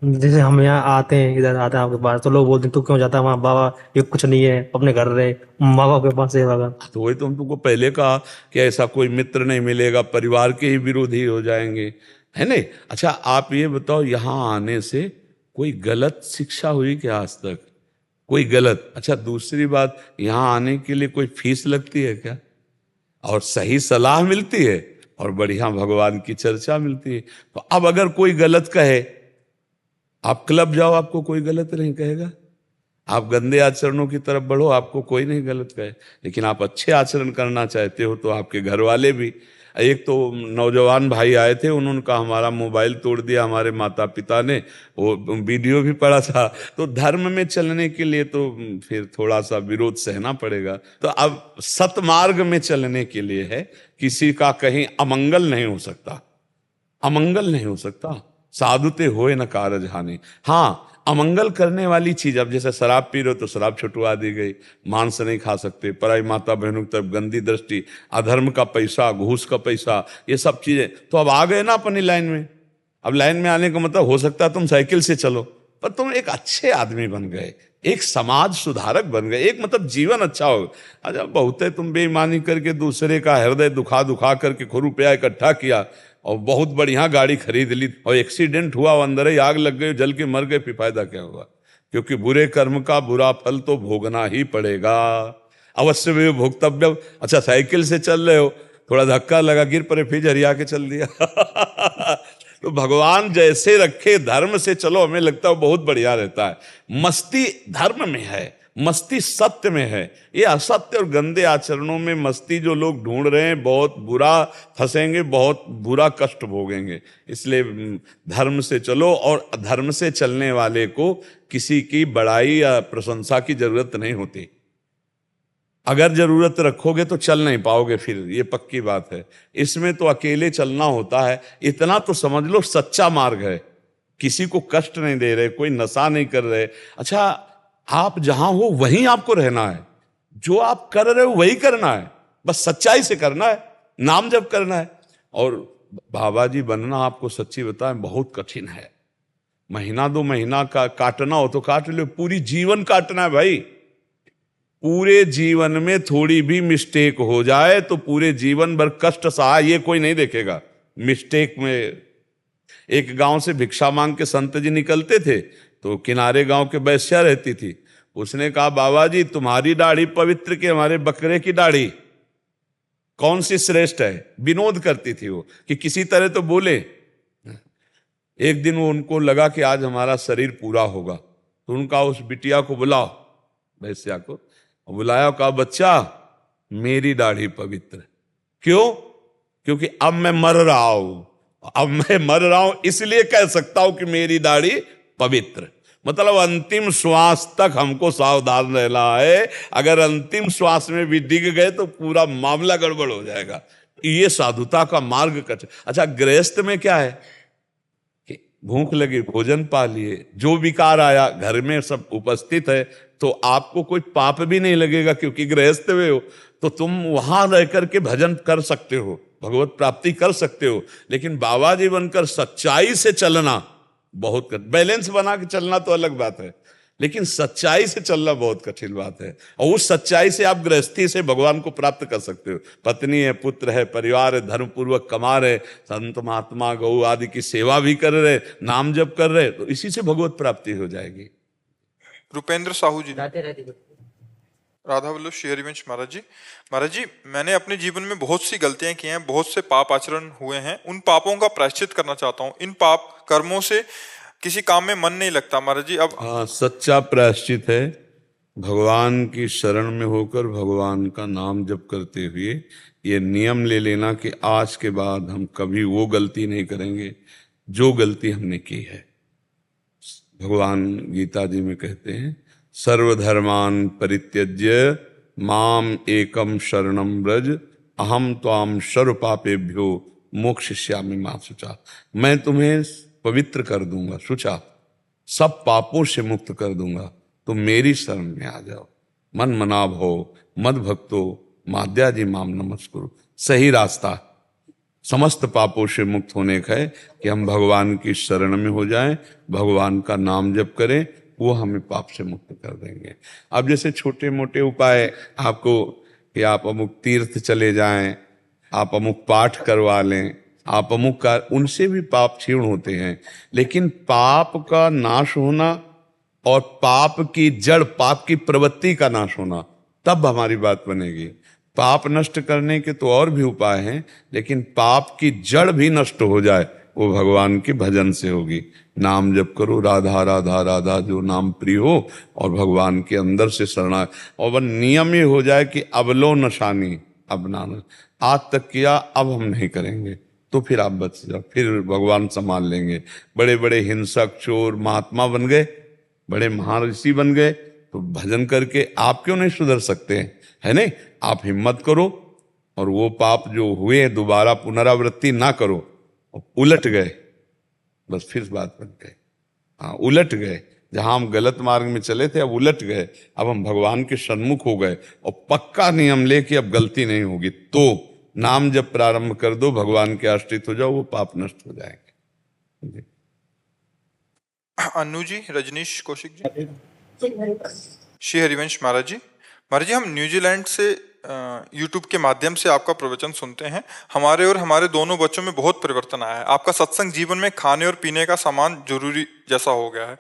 जैसे हम यहाँ आते हैं, इधर आते हैं आपके पास, तो लोग बोलते हैं तू क्यों जाता है वहाँ, बाबा ये कुछ नहीं है, अपने घर रहे, माँ बाप के पास है बाबा। तो वही तो हम तुमको पहले कहा कि ऐसा कोई मित्र नहीं मिलेगा, परिवार के ही विरोधी हो जाएंगे, है नहीं? अच्छा आप ये बताओ, यहाँ आने से कोई गलत शिक्षा हुई क्या आज तक? कोई गलत? अच्छा दूसरी बात, यहाँ आने के लिए कोई फीस लगती है क्या? और सही सलाह मिलती है और बढ़िया भगवान की चर्चा मिलती है। तो अब अगर कोई गलत कहे, आप क्लब जाओ, आपको कोई गलत नहीं कहेगा। आप गंदे आचरणों की तरफ बढ़ो, आपको कोई नहीं गलत कहे। लेकिन आप अच्छे आचरण करना चाहते हो तो आपके घर वाले भी। एक तो नौजवान भाई आए थे, उन्होंने कहा हमारा मोबाइल तोड़ दिया हमारे माता पिता ने, वो वीडियो भी पड़ा था। तो धर्म में चलने के लिए तो फिर थोड़ा सा विरोध सहना पड़ेगा। तो अब सतमार्ग में चलने के लिए है, किसी का कहीं अमंगल नहीं हो सकता, अमंगल नहीं हो सकता। साधुते होए न कारज हानि। हाँ अमंगल करने वाली चीज, अब जैसे शराब पी रहे हो तो शराब छुटवा दी गई, मांस नहीं खा सकते, पराई माता बहनों की तरफ गंदी दृष्टि, अधर्म का पैसा, घूस का पैसा, ये सब चीजें तो अब आ गए ना अपनी लाइन में। अब लाइन में आने का मतलब हो सकता है तुम साइकिल से चलो, पर तुम एक अच्छे आदमी बन गए, एक समाज सुधारक बन गए, एक मतलब जीवन अच्छा हो। अच्छा बहुत है तुम बेईमानी करके दूसरे का हृदय दुखा दुखा करके खूब रुपया इकट्ठा किया और बहुत बढ़िया गाड़ी खरीद ली और एक्सीडेंट हुआ, अंदर ही आग लग गई, जल के मर गए, फिर फायदा क्या हुआ? क्योंकि बुरे कर्म का बुरा फल तो भोगना ही पड़ेगा, अवश्य में भोक्तव्य। अच्छा साइकिल से चल रहे हो, थोड़ा धक्का लगा, गिर पड़े, फिर झरिया के चल दिया। तो भगवान जैसे रखे, धर्म से चलो, हमें लगता है बहुत बढ़िया रहता है। मस्ती धर्म में है, मस्ती सत्य में है। ये असत्य और गंदे आचरणों में मस्ती जो लोग ढूंढ रहे हैं, बहुत बुरा फंसेंगे, बहुत बुरा कष्ट भोगेंगे। इसलिए धर्म से चलो, और धर्म से चलने वाले को किसी की बड़ाई या प्रशंसा की जरूरत नहीं होती। अगर जरूरत रखोगे तो चल नहीं पाओगे, फिर ये पक्की बात है। इसमें तो अकेले चलना होता है। इतना तो समझ लो सच्चा मार्ग है, किसी को कष्ट नहीं दे रहे, कोई नशा नहीं कर रहे। अच्छा आप जहां हो वहीं आपको रहना है, जो आप कर रहे हो वही करना है, बस सच्चाई से करना है, नाम जप करना है। और बाबा जी बनना आपको सच्ची बताएं बहुत कठिन है। महीना दो महीना का काटना हो तो काट लो, पूरी जीवन काटना है भाई। पूरे जीवन में थोड़ी भी मिस्टेक हो जाए तो पूरे जीवन भर कष्ट सहा, ये कोई नहीं देखेगा। मिस्टेक में एक गांव से भिक्षा मांग के संत जी निकलते थे, तो किनारे गांव के वैश्या रहती थी। उसने कहा बाबा जी तुम्हारी दाढ़ी पवित्र कि हमारे बकरे की दाढ़ी, कौन सी श्रेष्ठ है? विनोद करती थी वो कि किसी तरह तो बोले। एक दिन वो उनको लगा कि आज हमारा शरीर पूरा होगा, तो उनका उस बिटिया को बुलाओ, वैश्या को बुलाया, कहा बच्चा मेरी दाढ़ी पवित्र। क्यों? क्योंकि अब मैं मर रहा हूं, अब मैं मर रहा हूं इसलिए कह सकता हूं कि मेरी दाढ़ी पवित्र। मतलब अंतिम श्वास तक हमको सावधान रहना है। अगर अंतिम श्वास में भी डिग गए तो पूरा मामला गड़बड़ हो जाएगा। ये साधुता का मार्ग कट। अच्छा गृहस्थ में क्या है कि भूख लगी भोजन पा लिए, जो विकार आया घर में सब उपस्थित है, तो आपको कोई पाप भी नहीं लगेगा, क्योंकि गृहस्थ में हो तो तुम वहां रह करके भजन कर सकते हो, भगवत प्राप्ति कर सकते हो। लेकिन बाबा जी बनकर सच्चाई से चलना बहुत बैलेंस बना के चलना तो अलग बात है, लेकिन सच्चाई से चलना बहुत कठिन बात है। और उस सच्चाई से आप गृहस्थी से भगवान को प्राप्त कर सकते हो। पत्नी है, पुत्र है, परिवार है, धर्म पूर्वक कमा रहे, संत महात्मा गौ आदि की सेवा भी कर रहे, नाम जप कर रहे, तो इसी से भगवत प्राप्ति हो जाएगी। रुपेंद्र साहू जी, राधे राधे। राधा वल्लभ शेयरवंश महाराज जी। महाराज जी मैंने अपने जीवन में बहुत सी गलतियां की हैं, बहुत से पाप आचरण हुए हैं, उन पापों का प्रायश्चित करना चाहता हूं। इन पाप कर्मों से किसी काम में मन नहीं लगता महाराज जी। अब हाँ सच्चा प्रायश्चित है भगवान की शरण में होकर भगवान का नाम जप करते हुए ये नियम ले लेना कि आज के बाद हम कभी वो गलती नहीं करेंगे जो गलती हमने की है। भगवान गीता जी में कहते हैं सर्वधर्मान परित्यज्य माम एकम शरणम व्रज अहम त्वाम सर्व पापेभ्यो मोक्षयिष्यामि मा शुचा। मैं तुम्हें पवित्र कर दूंगा, शुचा, सब पापों से मुक्त कर दूंगा, तुम मेरी शरण में आ जाओ। मन मना भो मद भक्तो माद्याजी माम नमस्कुरु। सही रास्ता, समस्त पापों से मुक्त होने का है कि हम भगवान की शरण में हो जाएं, भगवान का नाम जप करें, वो हमें पाप से मुक्त कर देंगे। अब जैसे छोटे मोटे उपाय आपको कि आप अमुक तीर्थ चले जाएं, आप अमुक पाठ करवा लें, आप अमुक का, उनसे भी पाप क्षीण होते हैं। लेकिन पाप का नाश होना और पाप की जड़, पाप की प्रवृत्ति का नाश होना, तब हमारी बात बनेगी। पाप नष्ट करने के तो और भी उपाय हैं, लेकिन पाप की जड़ भी नष्ट हो जाए वो भगवान के भजन से होगी। नाम जप करो, राधा राधा राधा, जो नाम प्रिय हो, और भगवान के अंदर से शरणा, और वह नियम ये हो जाए कि अब लो नशानी, अब ना, आज तक किया अब हम नहीं करेंगे, तो फिर आप बच जाओ, फिर भगवान संभाल लेंगे। बड़े बड़े हिंसक चोर महात्मा बन गए, बड़े महर्षि बन गए, तो भजन करके आप क्यों नहीं सुधर सकते हैं, है नहीं? आप हिम्मत करो और वो पाप जो हुए दोबारा पुनरावृत्ति ना करो। उलट गए, बस फिर बात बन गई। हाँ, उलट गए, जहां हम गलत मार्ग में चले थे अब उलट गए, अब हम भगवान के सन्मुख हो गए और पक्का नियम लेके अब गलती नहीं होगी। तो नाम जब प्रारंभ कर दो, भगवान के आश्रित हो जाओ, वो पाप नष्ट हो जाएंगे। अन्नू जी, रजनीश कौशिक जी, श्री हरिवंश महाराज जी, हम न्यूजीलैंड से यूट्यूब के माध्यम से आपका प्रवचन सुनते हैं। हमारे और हमारे दोनों बच्चों में बहुत परिवर्तन आया है। आपका सत्संग जीवन में खाने और पीने का सामान जरूरी जैसा हो गया है।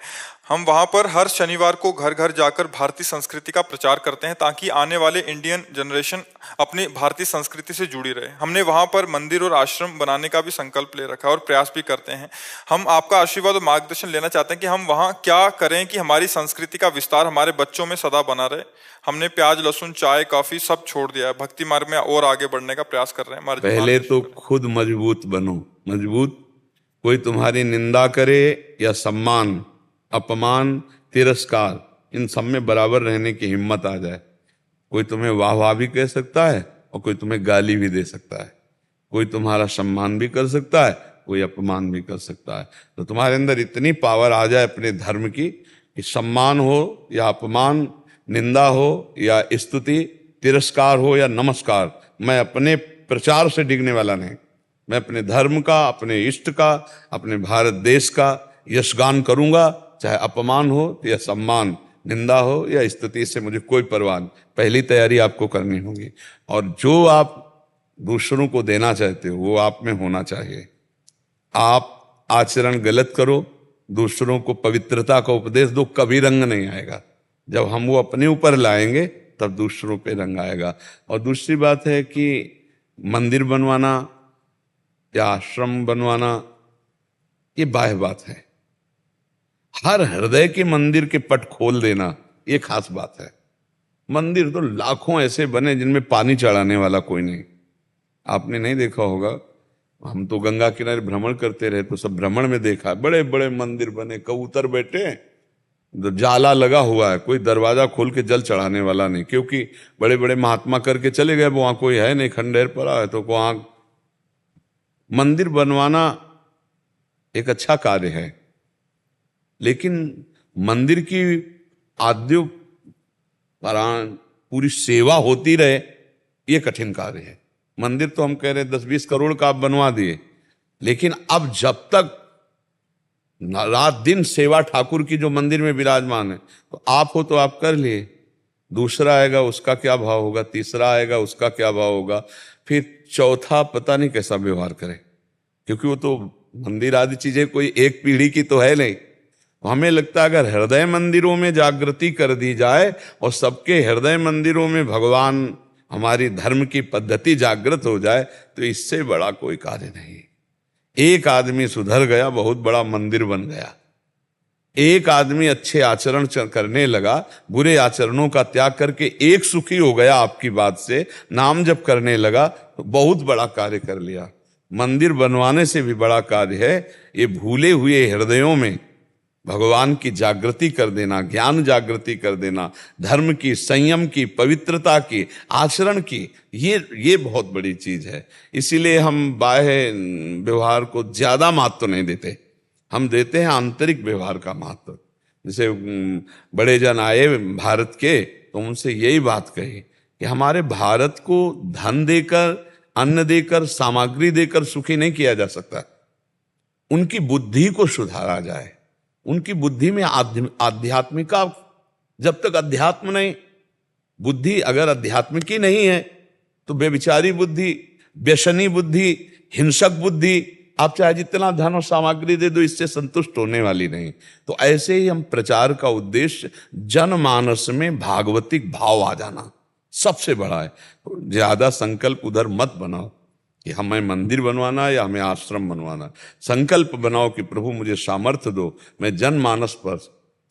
हम वहां पर हर शनिवार को घर घर जाकर भारतीय संस्कृति का प्रचार करते हैं ताकि आने वाले इंडियन जनरेशन अपनी भारतीय संस्कृति से जुड़ी रहे। हमने वहां पर मंदिर और आश्रम बनाने का भी संकल्प ले रखा है और प्रयास भी करते हैं। हम आपका आशीर्वाद और मार्गदर्शन लेना चाहते हैं कि हम वहां क्या करें कि हमारी संस्कृति का विस्तार हमारे बच्चों में सदा बना रहे। हमने प्याज, लहसुन, चाय, कॉफी सब छोड़ दिया है, भक्ति मार्ग में और आगे बढ़ने का प्रयास कर रहे हैं। पहले तो खुद मजबूत बनो, मजबूत। कोई तुम्हारी निंदा करे या सम्मान, अपमान, तिरस्कार, इन सब में बराबर रहने की हिम्मत आ जाए। कोई तुम्हें वाह वाह भी कह सकता है और कोई तुम्हें गाली भी दे सकता है। कोई तुम्हारा सम्मान भी कर सकता है, कोई अपमान भी कर सकता है। तो तुम्हारे अंदर इतनी पावर आ जाए अपने धर्म की कि सम्मान हो या अपमान, निंदा हो या स्तुति, तिरस्कार हो या नमस्कार, मैं अपने प्रचार से डिगने वाला नहीं। मैं अपने धर्म का, अपने इष्ट का, अपने भारत देश का यशगान करूंगा, चाहे अपमान हो या सम्मान, निंदा हो या स्तुति, से मुझे कोई परवाह नहीं। पहली तैयारी आपको करनी होगी, और जो आप दूसरों को देना चाहते हो वो आप में होना चाहिए। आप आचरण गलत करो, दूसरों को पवित्रता का उपदेश दो, कभी रंग नहीं आएगा। जब हम वो अपने ऊपर लाएंगे तब दूसरों पे रंग आएगा। और दूसरी बात है कि मंदिर बनवाना या आश्रम बनवाना ये बाह्य बात है। हर हृदय के मंदिर के पट खोल देना ये खास बात है। मंदिर तो लाखों ऐसे बने जिनमें पानी चढ़ाने वाला कोई नहीं। आपने नहीं देखा होगा, हम तो गंगा किनारे भ्रमण करते रहे तो सब भ्रमण में देखा, बड़े बड़े मंदिर बने, कबूतर बैठे, जाला लगा हुआ है, कोई दरवाजा खोल के जल चढ़ाने वाला नहीं, क्योंकि बड़े बड़े महात्मा करके चले गए, वहां कोई है नहीं, खंडेर पड़ा है। तो वहां मंदिर बनवाना एक अच्छा कार्य है, लेकिन मंदिर की आद्य पराण पूरी सेवा होती रहे ये कठिन कार्य है। मंदिर तो हम कह रहे 10-20 करोड़ का आप बनवा दिए, लेकिन अब जब तक रात दिन सेवा ठाकुर की जो मंदिर में विराजमान है, तो आप हो तो आप कर लिए, दूसरा आएगा उसका क्या भाव होगा, तीसरा आएगा उसका क्या भाव होगा, फिर चौथा पता नहीं कैसा व्यवहार करे, क्योंकि वो तो मंदिर आदि चीजें कोई एक पीढ़ी की तो है नहीं। हमें लगता है अगर हृदय मंदिरों में जागृति कर दी जाए और सबके हृदय मंदिरों में भगवान, हमारी धर्म की पद्धति जागृत हो जाए, तो इससे बड़ा कोई कार्य नहीं। एक आदमी सुधर गया, बहुत बड़ा मंदिर बन गया। एक आदमी अच्छे आचरण करने लगा, बुरे आचरणों का त्याग करके एक सुखी हो गया आपकी बात से, नाम जप करने लगा, तो बहुत बड़ा कार्य कर लिया। मंदिर बनवाने से भी बड़ा कार्य है ये भूले हुए हृदयों में भगवान की जागृति कर देना, ज्ञान जागृति कर देना, धर्म की, संयम की, पवित्रता की, आचरण की, ये बहुत बड़ी चीज है। इसीलिए हम बाह्य व्यवहार को ज्यादा महत्व नहीं देते, हम देते हैं आंतरिक व्यवहार का महत्व। जैसे बड़े जन आए भारत के, तो उनसे यही बात कही कि हमारे भारत को धन देकर अन्न देकर, सामग्री देकर सुखी नहीं किया जा सकता। उनकी बुद्धि को सुधारा जाए, उनकी बुद्धि में आध्यात्मिका, जब तक अध्यात्म नहीं, बुद्धि अगर आध्यात्मिक ही नहीं है तो बेविचारी बुद्धि, व्यसनी बुद्धि, हिंसक बुद्धि, आप चाहे जितना धन और सामग्री दे दो, इससे संतुष्ट होने वाली नहीं। तो ऐसे ही हम प्रचार का उद्देश्य जनमानस में भागवतिक भाव आ जाना सबसे बड़ा है। ज्यादा संकल्प उधर मत बनाओ कि हमें मंदिर बनवाना या हमें आश्रम बनवाना। संकल्प बनाओ कि प्रभु मुझे सामर्थ्य दो, मैं जनमानस पर,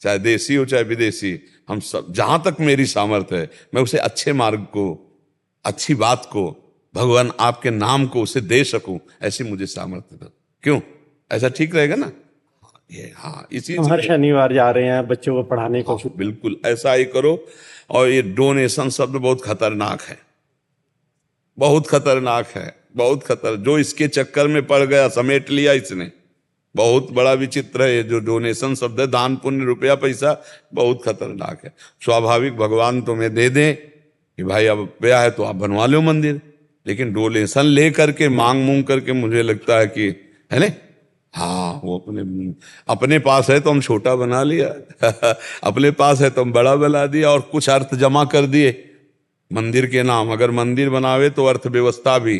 चाहे देसी हो चाहे विदेशी, हम सब जहां तक मेरी सामर्थ्य है, मैं उसे अच्छे मार्ग को, अच्छी बात को, भगवान आपके नाम को उसे दे सकूं, ऐसी मुझे सामर्थ्य दो। क्यों? ऐसा ठीक रहेगा ना? ये हाँ, इसी हम हर शनिवार जा रहे हैं बच्चों को पढ़ाने को। बिल्कुल ऐसा ही करो। और ये डोनेशन शब्द बहुत खतरनाक है, बहुत खतरनाक है, बहुत खतर। जो इसके चक्कर में पड़ गया, समेट लिया इसने, बहुत बड़ा विचित्र है ये जो डोनेशन शब्द है, दान पुण्य रुपया पैसा, बहुत खतरनाक है। स्वाभाविक भगवान तुम्हें दे दें कि भाई अब रुपया है तो आप बनवा लो मंदिर, लेकिन डोनेशन ले करके, मांग मूंग करके, मुझे लगता है कि है ना, हाँ वो अपने पास है तो हम छोटा बना लिया अपने पास है तो हम बड़ा बना दिया, और कुछ अर्थ जमा कर दिए मंदिर के नाम। अगर मंदिर बनावे तो अर्थव्यवस्था भी,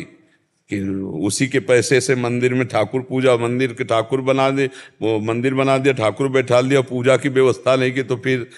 कि उसी के पैसे से मंदिर में ठाकुर पूजा, मंदिर के ठाकुर बना दे, वो मंदिर बना दिया, ठाकुर बैठा दिया, पूजा की व्यवस्था नहीं की, तो फिर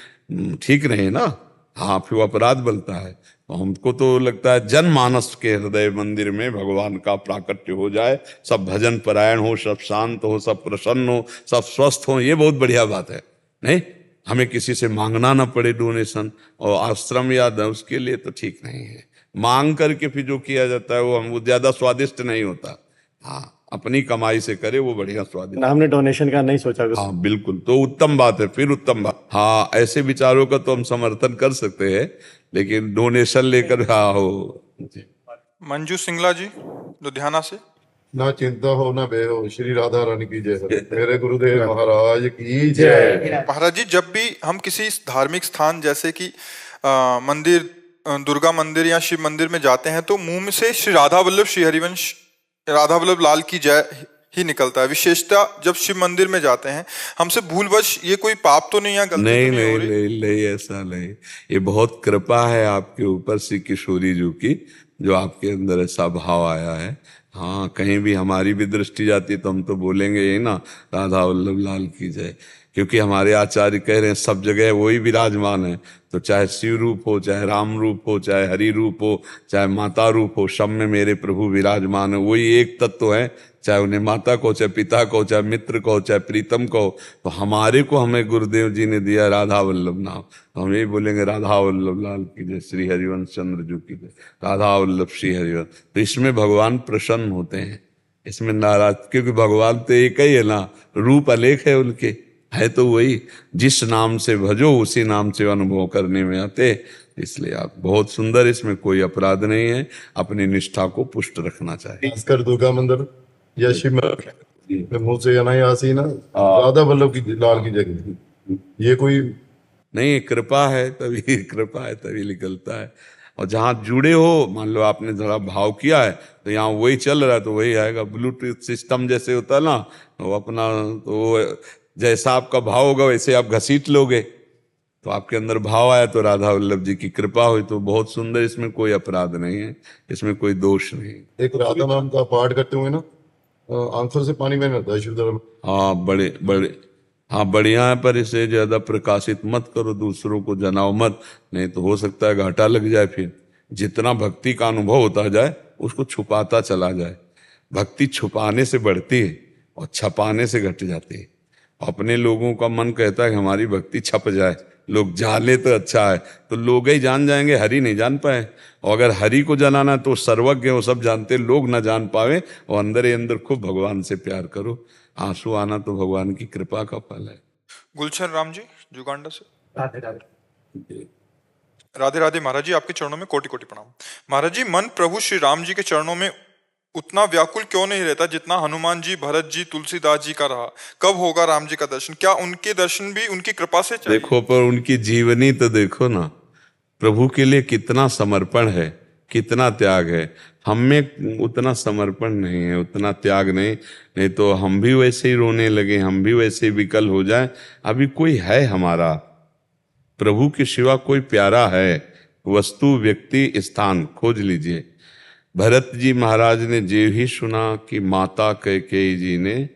ठीक नहीं ना। हाँ, फिर वो अपराध बनता है। तो हमको तो लगता है जनमानस के हृदय मंदिर में भगवान का प्राकट्य हो जाए, सब भजन परायण हो, सब शांत हो, सब प्रसन्न हो, सब स्वस्थ हो, ये बहुत बढ़िया बात है। नहीं, हमें किसी से मांगना ना पड़े डोनेशन, और आश्रम या उसके लिए तो ठीक नहीं है। मांग करके फिर जो किया जाता है वो ज्यादा स्वादिष्ट नहीं होता। हाँ, अपनी कमाई से करे वो बढ़िया स्वादिष्ट। हमने डोनेशन का नहीं सोचा। हाँ बिल्कुल, तो उत्तम बात है, फिर उत्तम बात। हाँ, ऐसे विचारों का तो हम समर्थन कर सकते हैं, लेकिन डोनेशन लेकर हाँ हो। मंजू सिंगला जी लुधियाना से। ना चिंता हो ना बे हो, श्री राधा रानी की जय, मेरे गुरुदेव महाराज की जय। महाराज जी, जब भी हम किसी धार्मिक स्थान जैसे कि मंदिर, दुर्गा मंदिर या शिव मंदिर में जाते हैं, तो मुंह में से श्री राधा वल्लभ श्री हरिवंश राधा वल्लभ लाल की जय ही निकलता है। विशेषता जब शिव मंदिर में जाते हैं, हमसे भूलवश ये कोई पाप तो नहीं या गलती नहीं, तो नहीं हो रही? नहीं, ऐसा नहीं। ये बहुत कृपा है आपके ऊपर श्री किशोरी जी की, जो आपके अंदर ऐसा भाव आया है। हाँ, कहीं भी हमारी भी दृष्टि जाती है तो हम तो बोलेंगे यही ना, राधा वल्लभ लाल की जय, क्योंकि हमारे आचार्य कह रहे हैं सब जगह वही विराजमान है। तो चाहे शिव रूप हो, चाहे राम रूप हो, चाहे हरि रूप हो, चाहे माता रूप हो, सब में मेरे प्रभु विराजमान है। वही एक तत्व है, चाहे उन्हें माता को, चाहे पिता को, चाहे मित्र को, चाहे प्रीतम को। तो हमारे को हमें गुरुदेव जी ने दिया राधा वल्लभ नाम, तो हम यही बोलेंगे राधा वल्लभ लाल की जय, श्री हरिवंश चंद्र जी की जय, राधा वल्लभ श्री हरिवंश। तो इसमें भगवान प्रसन्न होते हैं, इसमें नाराज, क्योंकि भगवान तो एक ही है ना, रूप अनेक है उनके, है तो वही। जिस नाम से भजो उसी नाम से अनुभव करने में आते। इसलिए आप बहुत सुंदर, इसमें कोई अपराध नहीं है, अपनी निष्ठा को पुष्ट रखना चाहिए। खासकर दुर्गा मंदिर या शिव मंदिर में मुंह से अनायासी ना राधा वल्लभ की लाल की जय, ये कोई नहीं, कृपा है तभी, कृपा है तभी निकलता है। और जहाँ जुड़े हो, मान लो आपने जरा भाव किया है तो यहाँ वही चल रहा है तो वही आएगा। ब्लूटूथ सिस्टम जैसे होता है ना, तो अपना तो जैसा आपका भाव होगा वैसे आप घसीट लोगे। तो आपके अंदर भाव आया तो राधा वल्लभ जी की कृपा हुई, तो बहुत सुंदर, इसमें कोई अपराध नहीं है, इसमें कोई दोष नहीं। एक राधा नाम का पाठ करते हुए ना आंखों से पानी बहने लगता है शिव धर्म। हाँ, बड़े बड़े, हाँ बढ़िया है, पर इसे ज्यादा प्रकाशित मत करो, दूसरों को जनाओ मत, नहीं तो हो सकता है घाटा लग जाए। फिर जितना भक्ति का अनुभव होता जाए उसको छुपाता चला जाए। भक्ति छुपाने से बढ़ती है और छपाने से घट जाती है। अपने लोगों का मन कहता है कि हमारी भक्ति छप जाए, लोग जाने तो अच्छा है, तो लोग ही जान जाएंगे, हरि नहीं जान पाए। और अगर हरि को जानाना तो सर्वज्ञ, वो सब जानते, लोग ना जान पावे। और अंदर ही अंदर खूब भगवान से प्यार करो। आंसू आना तो भगवान की कृपा का फल है। गुलशन राम जी जुगांडा से। राधे राधे। राधे राधे महाराज जी, आपके चरणों में कोटि कोटि प्रणाम। महाराज जी, मन प्रभु श्री राम जी के चरणों में उतना व्याकुल क्यों नहीं रहता जितना हनुमान जी, भरत जी, तुलसीदास जी का रहा? कब होगा राम जी का दर्शन? क्या उनके दर्शन भी उनकी कृपा से चाहिए? देखो, पर उनकी जीवनी तो देखो ना, प्रभु के लिए कितना समर्पण है, कितना त्याग है। हम में उतना समर्पण नहीं है, उतना त्याग नहीं, नहीं तो हम भी वैसे ही रोने लगे, हम भी वैसे ही विकल हो जाए। अभी कोई है हमारा, प्रभु के सिवा कोई प्यारा है? वस्तु, व्यक्ति, स्थान खोज लीजिए। भरत जी महाराज ने जे ही सुना कि माता कैकेयी जी ने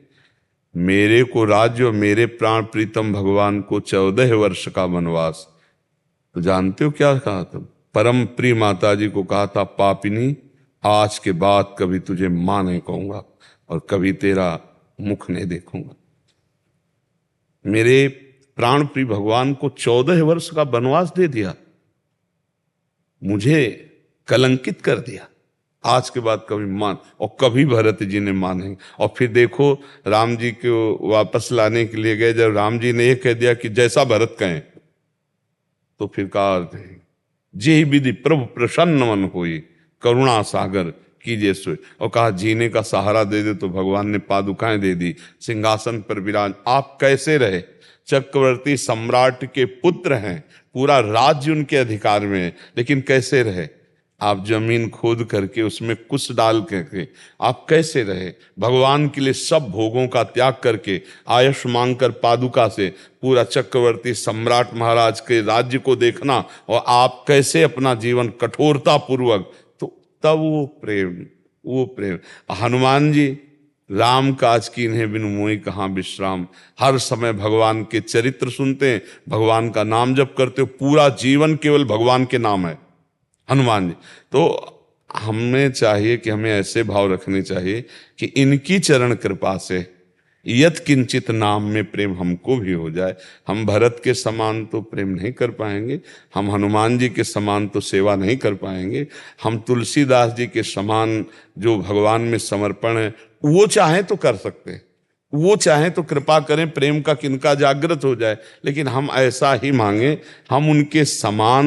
मेरे को राज्य और मेरे प्राण प्रीतम भगवान को 14 वर्ष का वनवास, तो जानते हो क्या कहा था? परम प्रिय माता जी को कहा था, पापिनी आज के बाद कभी तुझे मां नहीं कहूंगा और कभी तेरा मुख नहीं देखूंगा। मेरे प्राण प्रिय भगवान को 14 वर्ष का वनवास दे दिया, मुझे कलंकित कर दिया, आज के बाद कभी मान, और कभी भरत जी ने माने। और फिर देखो राम जी को वापस लाने के लिए गए, जब राम जी ने यह कह दिया कि जैसा भरत कहें, तो फिर कहा जे विधि प्रभु प्रसन्न मन होई, करुणा सागर कीजिए सोई, और कहा जीने का सहारा दे दे, तो भगवान ने पादुकाएं दे दी, सिंहासन पर विराज। आप कैसे रहे? चक्रवर्ती सम्राट के पुत्र हैं, पूरा राज्य उनके अधिकार में है, लेकिन कैसे रहे? आप जमीन खोद करके उसमें कुछ डाल करके आप कैसे रहे? भगवान के लिए सब भोगों का त्याग करके आयुष मांगकर पादुका से पूरा चक्रवर्ती सम्राट महाराज के राज्य को देखना, और आप कैसे अपना जीवन कठोरता पूर्वक, तो तब वो प्रेम। हनुमान जी, राम काज कीन्हे बिनु मोहि कहाँ विश्राम, हर समय भगवान के चरित्र सुनते हैं, भगवान का नाम जप करते हो, पूरा जीवन केवल भगवान के नाम है हनुमान जी। तो हमें चाहिए कि हमें ऐसे भाव रखने चाहिए कि इनकी चरण कृपा से यत किंचित नाम में प्रेम हमको भी हो जाए। हम भरत के समान तो प्रेम नहीं कर पाएंगे, हम हनुमान जी के समान तो सेवा नहीं कर पाएंगे, हम तुलसीदास जी के समान जो भगवान में समर्पण है वो चाहे तो कर सकते हैं, वो चाहे तो कृपा करें, प्रेम का किनका जागृत हो जाए, लेकिन हम ऐसा ही मांगे, हम उनके समान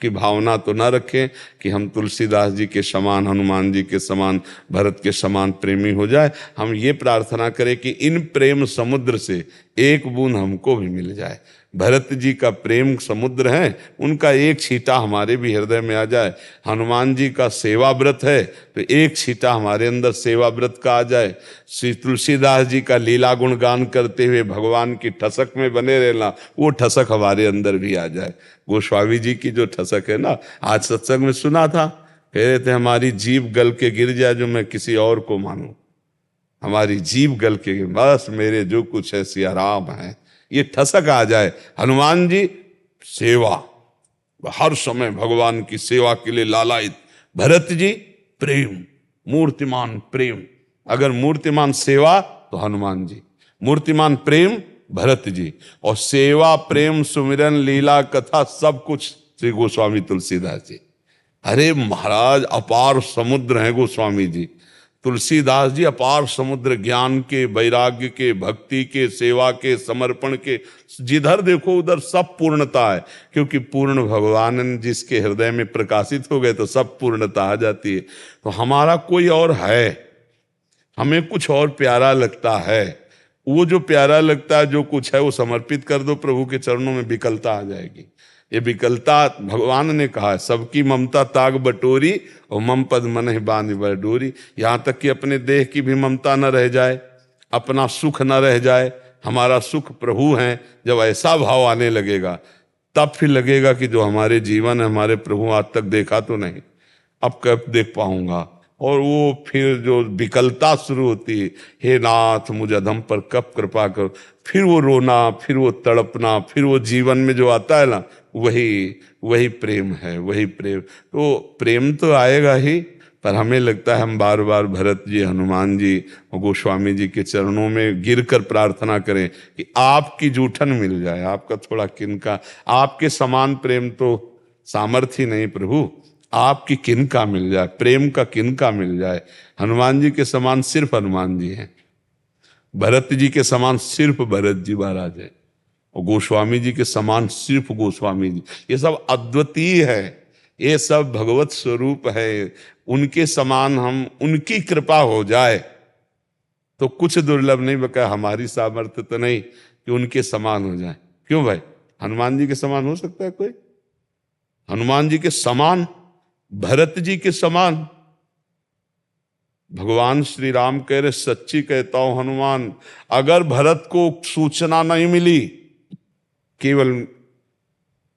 की भावना तो न रखें कि हम तुलसीदास जी के समान, हनुमान जी के समान, भरत के समान प्रेमी हो जाए। हम ये प्रार्थना करें कि इन प्रेम समुद्र से एक बूंद हमको भी मिल जाए। भरत जी का प्रेम समुद्र है, उनका एक छींटा हमारे भी हृदय में आ जाए। हनुमान जी का सेवा व्रत है, तो एक छींटा हमारे अंदर सेवा व्रत का आ जाए। श्री तुलसीदास जी का लीला गुण गान करते हुए भगवान की ठसक में बने रहना, वो ठसक हमारे अंदर भी आ जाए। गोस्वामी जी की जो ठसक है ना, आज सत्संग में सुना था, कह रहे थे हमारी जीभ गल के गिर जाए जो मैं किसी और को मानूं, हमारी जीभ गल के, बस मेरे जो कुछ है सिया राम है, ये ठसक आ जाए। हनुमान जी सेवा, हर समय भगवान की सेवा के लिए लालायित। भरत जी प्रेम, मूर्तिमान प्रेम। अगर मूर्तिमान सेवा तो हनुमान जी, मूर्तिमान प्रेम भरत जी, और सेवा प्रेम सुमिरन लीला कथा सब कुछ श्री गोस्वामी तुलसीदास जी। अरे महाराज अपार समुद्र हैं गोस्वामी जी, तुलसीदास जी अपार समुद्र, ज्ञान के, वैराग्य के, भक्ति के, सेवा के, समर्पण के, जिधर देखो उधर सब पूर्णता है, क्योंकि पूर्ण भगवान जिसके हृदय में प्रकाशित हो गए तो सब पूर्णता आ जाती है। तो हमारा कोई और है, हमें कुछ और प्यारा लगता है, वो जो प्यारा लगता है, जो कुछ है वो समर्पित कर दो प्रभु के चरणों में, विकलता आ जाएगी। ये विकलता भगवान ने कहा है, सबकी ममता ताग बटोरी और मम पद मन ही बांध बर डोरी। यहाँ तक कि अपने देह की भी ममता न रह जाए, अपना सुख न रह जाए, हमारा सुख प्रभु हैं। जब ऐसा भाव आने लगेगा तब फिर लगेगा कि जो हमारे जीवन है, हमारे प्रभु आज तक देखा तो नहीं, अब कब देख पाऊंगा। और वो फिर जो विकलता शुरू होती है, हे नाथ मुझ अधम पर कब कृपा करो, फिर वो रोना, फिर वो तड़पना, फिर वो जीवन में जो आता है ना, वही प्रेम है, वही प्रेम। तो प्रेम तो आएगा ही, पर हमें लगता है हम बार बार भरत जी, हनुमान जी और गोस्वामी जी के चरणों में गिरकर प्रार्थना करें कि आपकी जूठन मिल जाए, आपका थोड़ा किनका, आपके समान प्रेम तो सामर्थ्य नहीं प्रभु, आपकी किनका मिल जाए, प्रेम का किनका मिल जाए। हनुमान जी के समान सिर्फ हनुमान जी हैं, भरत जी के समान सिर्फ भरत जी महाराज है, और गोस्वामी जी के समान सिर्फ गोस्वामी जी। ये सब अद्वितीय है, ये सब भगवत स्वरूप है। उनके समान हम, उनकी कृपा हो जाए तो कुछ दुर्लभ नहीं, बका हमारी सामर्थ्य तो नहीं कि उनके समान हो जाए। क्यों भाई, हनुमान जी के समान हो सकता है कोई? हनुमान जी के समान भरत जी के समान। भगवान श्री राम कह रहे सच्ची कहता हूं हनुमान, अगर भरत को सूचना नहीं मिली, केवल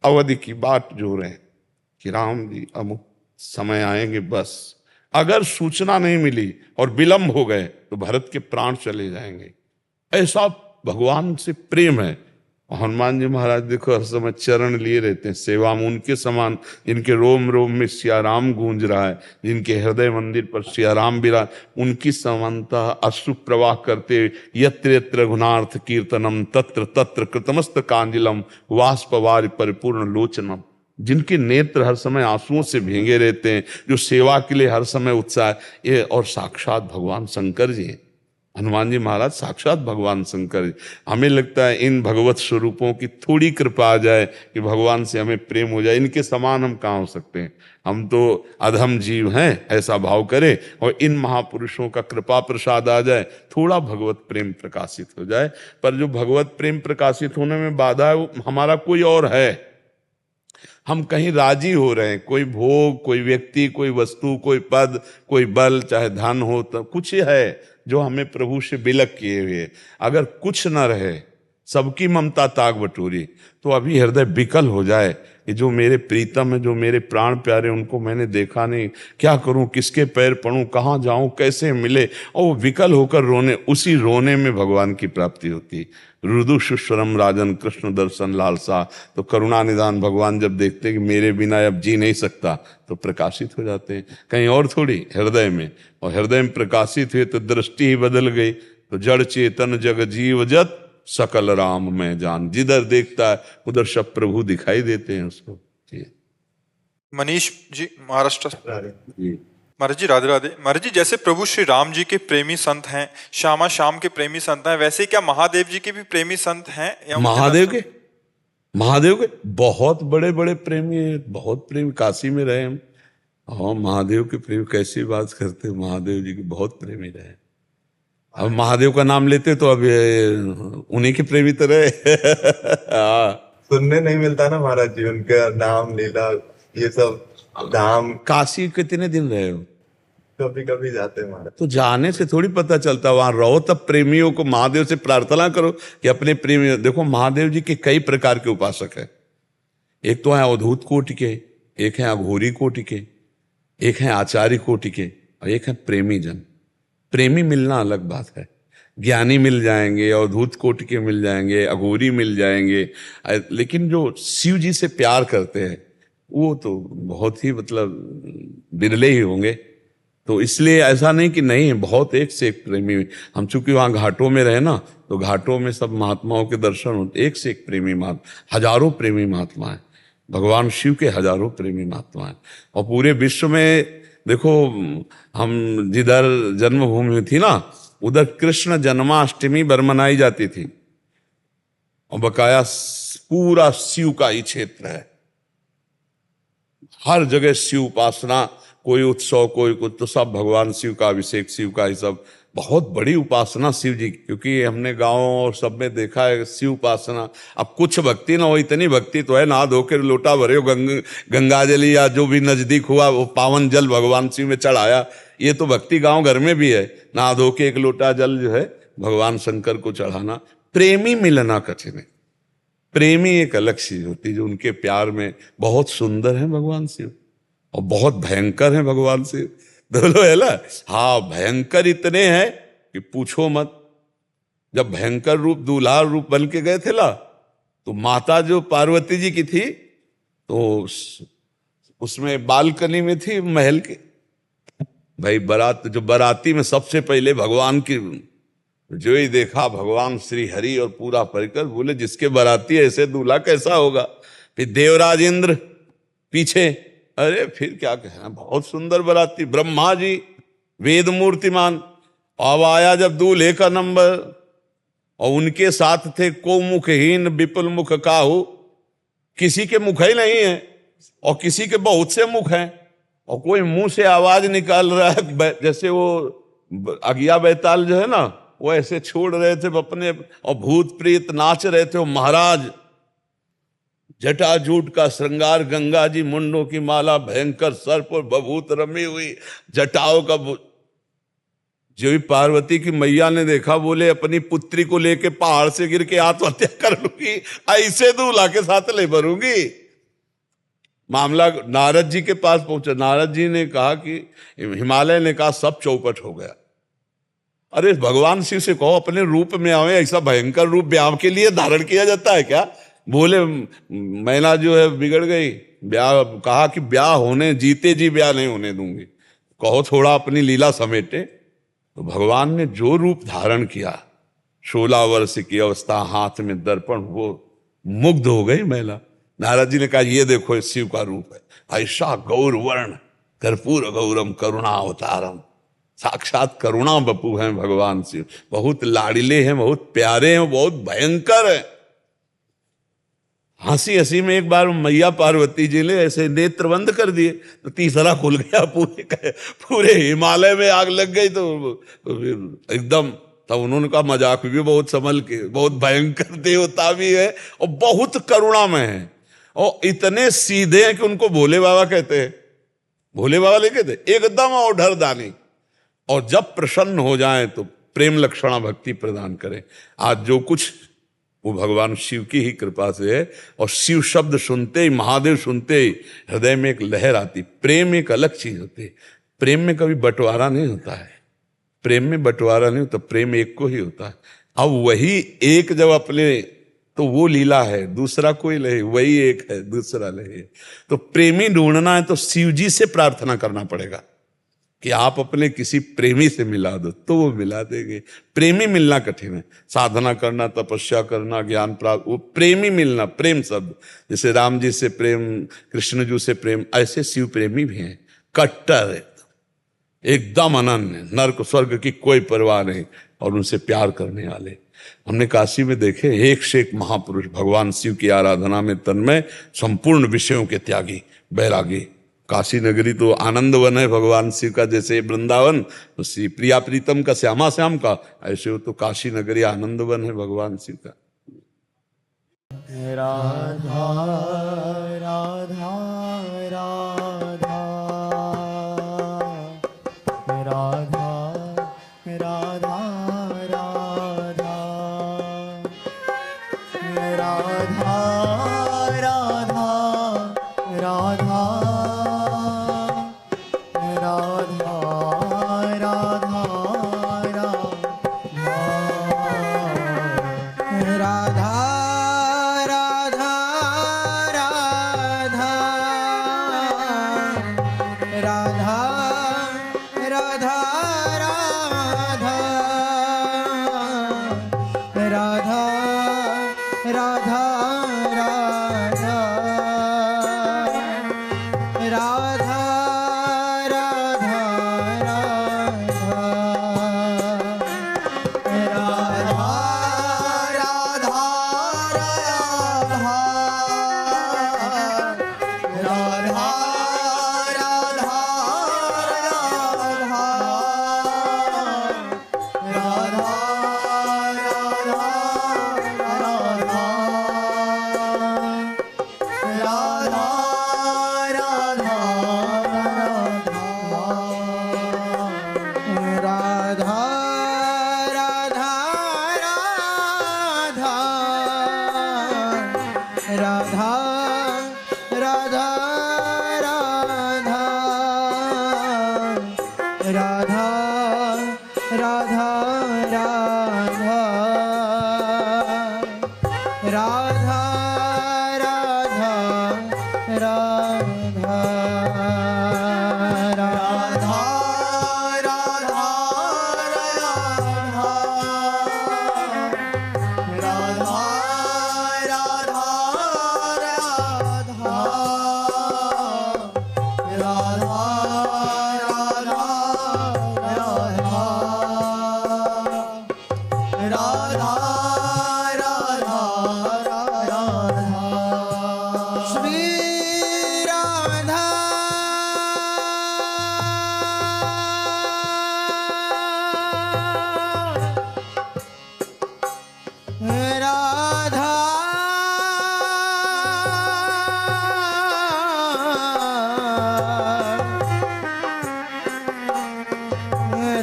अवधि की बात जो रहे कि राम जी अमुक समय आएंगे, बस अगर सूचना नहीं मिली और विलंब हो गए तो भरत के प्राण चले जाएंगे। ऐसा भगवान से प्रेम है। और हनुमान जी महाराज देखो हर समय चरण लिए रहते हैं, सेवा में उनके समान, जिनके रोम रोम में सिया राम गूंज रहा है, जिनके हृदय मंदिर पर सिया राम विराज, उनकी समानता अश्रु प्रवाह करते, यत्र यत्र रघुनाथ कीर्तनम तत्र तत्र कृतमस्त कांजिलम वाष्पवारि परिपूर्ण लोचनम, जिनके नेत्र हर समय आंसुओं से भीगे रहते हैं, जो सेवा के लिए हर समय उत्साह, ये और साक्षात भगवान शंकर जी हैं। हनुमान जी महाराज साक्षात भगवान शंकर जी। हमें लगता है इन भगवत स्वरूपों की थोड़ी कृपा आ जाए कि भगवान से हमें प्रेम हो जाए, इनके समान हम कहाँ हो सकते हैं, हम तो अधम जीव हैं, ऐसा भाव करें और इन महापुरुषों का कृपा प्रसाद आ जाए, थोड़ा भगवत प्रेम प्रकाशित हो जाए। पर जो भगवत प्रेम प्रकाशित होने में बाधा है वो हमारा कोई और है। हम कहीं राजी हो रहे हैं, कोई भोग, कोई व्यक्ति, कोई वस्तु, कोई पद, कोई बल, चाहे धन हो, तो कुछ है जो हमें प्रभु से विलग किए हुए। अगर कुछ न रहे, सबकी ममता ताक बटोरी, तो अभी हृदय विकल हो जाए कि जो मेरे प्रीतम है, जो मेरे प्राण प्यारे, उनको मैंने देखा नहीं, क्या करूं, किसके पैर पड़ूं, कहाँ जाऊं, कैसे मिले, और वो विकल होकर रोने, उसी रोने में भगवान की प्राप्ति होती। रुदु सुस्वरम राजन कृष्ण दर्शन लालसा, तो करुणा निदान भगवान जब देखते कि मेरे बिना अब जी नहीं सकता, तो प्रकाशित हो जाते हैं, कहीं और थोड़ी, हृदय में। और हृदय में प्रकाशित हुए तो दृष्टि ही बदल गई, तो जड़ चेतन जग जीव जत सकल राम में जान, जिधर देखता है उधर सब प्रभु दिखाई देते हैं उसको। जी मनीष जी महाराष्ट्र से। जी महाराज जी राधे राधे। महाराज जी जैसे प्रभु श्री राम जी के प्रेमी संत हैं, श्यामा श्याम के प्रेमी संत हैं, वैसे क्या महादेव जी के भी प्रेमी संत हैं या महादेव के बहुत बड़े बड़े प्रेमी हैं, बहुत प्रेमी, काशी में रहे हम। हाँ, महादेव के प्रेमी कैसी बात करते हैं, महादेव जी के बहुत प्रेमी रहे। अब महादेव का नाम लेते तो अब उन्हीं के प्रेमी तो रहे। हाँ, सुनने नहीं मिलता ना महाराज जी उनका नाम लीला ये सब धाम। काशी कितने दिन रहे हो? कभी कभी जाते हैं महाराज। तो जाने से थोड़ी पता चलता, वहां रहो तब प्रेमियों को महादेव से प्रार्थना करो कि अपने प्रेमी। देखो महादेव जी के कई प्रकार के उपासक है, एक तो है अवधूत कोटि के, एक है अघोरी कोटि के, एक है आचार्य कोटि के, और एक है प्रेमी जन। प्रेमी मिलना अलग बात है, ज्ञानी मिल जाएंगे, अवधूत कोटि के मिल जाएंगे, अघोरी मिल जाएंगे, लेकिन जो शिव जी से प्यार करते हैं वो तो बहुत ही मतलब बिरले ही होंगे। तो इसलिए ऐसा नहीं कि नहीं, बहुत एक से एक प्रेमी। हम चूंकि वहां घाटों में रहे ना, तो घाटों में सब महात्माओं के दर्शन होते, एक से एक प्रेमी महात्मा, हजारों प्रेमी महात्मा है, भगवान शिव के हजारों प्रेमी महात्मा है। और पूरे विश्व में देखो, हम जिधर जन्मभूमि थी ना, उधर कृष्ण जन्माष्टमी मनाई जाती थी, और बकाया पूरा शिव का ही क्षेत्र है, हर जगह शिव उपासना, कोई उत्सव कोई कुछ, तो सब भगवान शिव का अभिषेक, शिव का ही सब, बहुत बड़ी उपासना शिव जी। क्योंकि हमने गाँव और सब में देखा है शिव उपासना। अब कुछ भक्ति ना हो, इतनी भक्ति तो है, नहा धो के लोटा भरे हो, गंगा जल या जो भी नजदीक हुआ वो पावन जल भगवान शिव में चढ़ाया, ये तो भक्ति गांव घर में भी है, नहा धो के एक लोटा जल जो है भगवान शंकर को चढ़ाना। प्रेमी मिलना कठिन है, प्रेमी एक अलग चीज होती है, जो उनके प्यार में बहुत सुंदर है भगवान शिव और बहुत भयंकर है भगवान शिव, दोनों है ना। हाँ, भयंकर इतने हैं कि पूछो मत। जब भयंकर रूप दूल्हा रूप बन के गए थे ना, तो माता जो पार्वती जी की थी, तो उसमें बालकनी में थी महल के, भाई बारात, जो बाराती में सबसे पहले भगवान की जो ही देखा, भगवान श्री हरि और पूरा परिकर, बोले जिसके बाराती ऐसे दूल्हा कैसा होगा। फिर देवराज इंद्र पीछे, अरे फिर क्या कहना, बहुत सुंदर बाराती, ब्रह्मा जी वेद मूर्तिमान। अब आया जब दूल्हे का नंबर, और उनके साथ थे को मुखहीन विपुल मुख काहू, किसी के मुख ही नहीं है और किसी के बहुत से मुख हैं, और कोई मुंह से आवाज निकाल रहा है, जैसे वो अगिया बैताल जो है ना, वो ऐसे छोड़ रहे थे अपने, और भूत प्रेत नाच रहे थे। महाराज जटाजूट का श्रृंगार, गंगा जी मुंडों की माला, भयंकर सर्प और बभूत रमी हुई जटाओं का जो भी पार्वती की मैया ने देखा, बोले अपनी पुत्री को लेके पहाड़ से गिर के आत्महत्या कर लूंगी, ऐसे दूल्हा के साथ ले भरूंगी। मामला नारद जी के पास पहुंचा। नारद जी ने कहा कि हिमालय ने कहा सब चौपट हो गया। अरे भगवान शिव से कहो अपने रूप में आवे, ऐसा भयंकर रूप ब्याह के लिए धारण किया जाता है क्या? बोले मैना जो है बिगड़ गई, ब्याह कहा कि ब्याह होने, जीते जी ब्याह नहीं होने दूंगी, कहो थोड़ा अपनी लीला समेटे। तो भगवान ने जो रूप धारण किया, 16 वर्ष की अवस्था, हाथ में दर्पण, वो मुग्ध हो गई महिला। नारद जी ने कहा ये देखो इस शिव का रूप है, ऐसा गौर वर्ण, कर्पूर गौरम करुणा अवतारम, साक्षात करुणा बपू हैं भगवान शिव। बहुत लाडले हैं, बहुत प्यारे हैं, बहुत भयंकर है। हंसी हंसी में एक बार मैया पार्वती जी ने ऐसे नेत्र बंद कर दिए तो तीसरा खुल गया, पूरे हिमालय में आग लग गई। तो फिर एकदम तब उन्होंने कहा मजाक भी बहुत संभल के, बहुत भयंकर देवता भी है और बहुत करुणा में है और इतने सीधे हैं कि उनको भोले बाबा कहते हैं। भोले बाबा नहीं कहते, एकदम औढर दानी। और जब प्रसन्न हो जाए तो प्रेम लक्षणा भक्ति प्रदान करें। आज जो कुछ वो भगवान शिव की ही कृपा से है। और शिव शब्द सुनते ही, महादेव सुनते ही हृदय में एक लहर आती। प्रेम एक अलग चीज होती है। प्रेम में कभी बंटवारा नहीं होता है, प्रेम में बंटवारा नहीं होता, प्रेम एक को ही होता है। अब वही एक जब अपने, तो वो लीला है, दूसरा कोई नहीं, वही एक है, दूसरा नहीं। तो प्रेमी ढूंढना है तो शिव जी से प्रार्थना करना पड़ेगा कि आप अपने किसी प्रेमी से मिला दो, तो वो मिला देंगे। प्रेमी मिलना कठिन है, साधना करना, तपस्या करना, ज्ञान प्राप्त, वो प्रेमी मिलना, प्रेम शब्द, जैसे राम जी से प्रेम, कृष्ण जी से प्रेम, ऐसे शिव प्रेमी भी हैं, कट्टर एकदम अनन्य, नर्क स्वर्ग की कोई परवाह नहीं और उनसे प्यार करने वाले। हमने काशी में देखे एक से एक महापुरुष भगवान शिव की आराधना में तन्मय, संपूर्ण विषयों के त्यागी, बैरागी। काशी नगरी तो आनंद वन है भगवान शिव का, जैसे वृंदावन तो श्री प्रिया प्रीतम का, श्यामा श्याम का, ऐसे हो तो काशी नगरी आनंद वन है भगवान शिव का। राधा राधा राधा राधा राधा राधा राधा राधा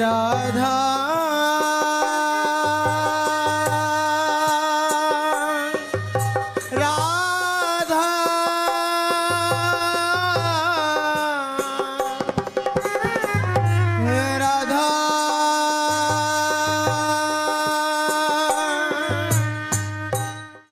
राधा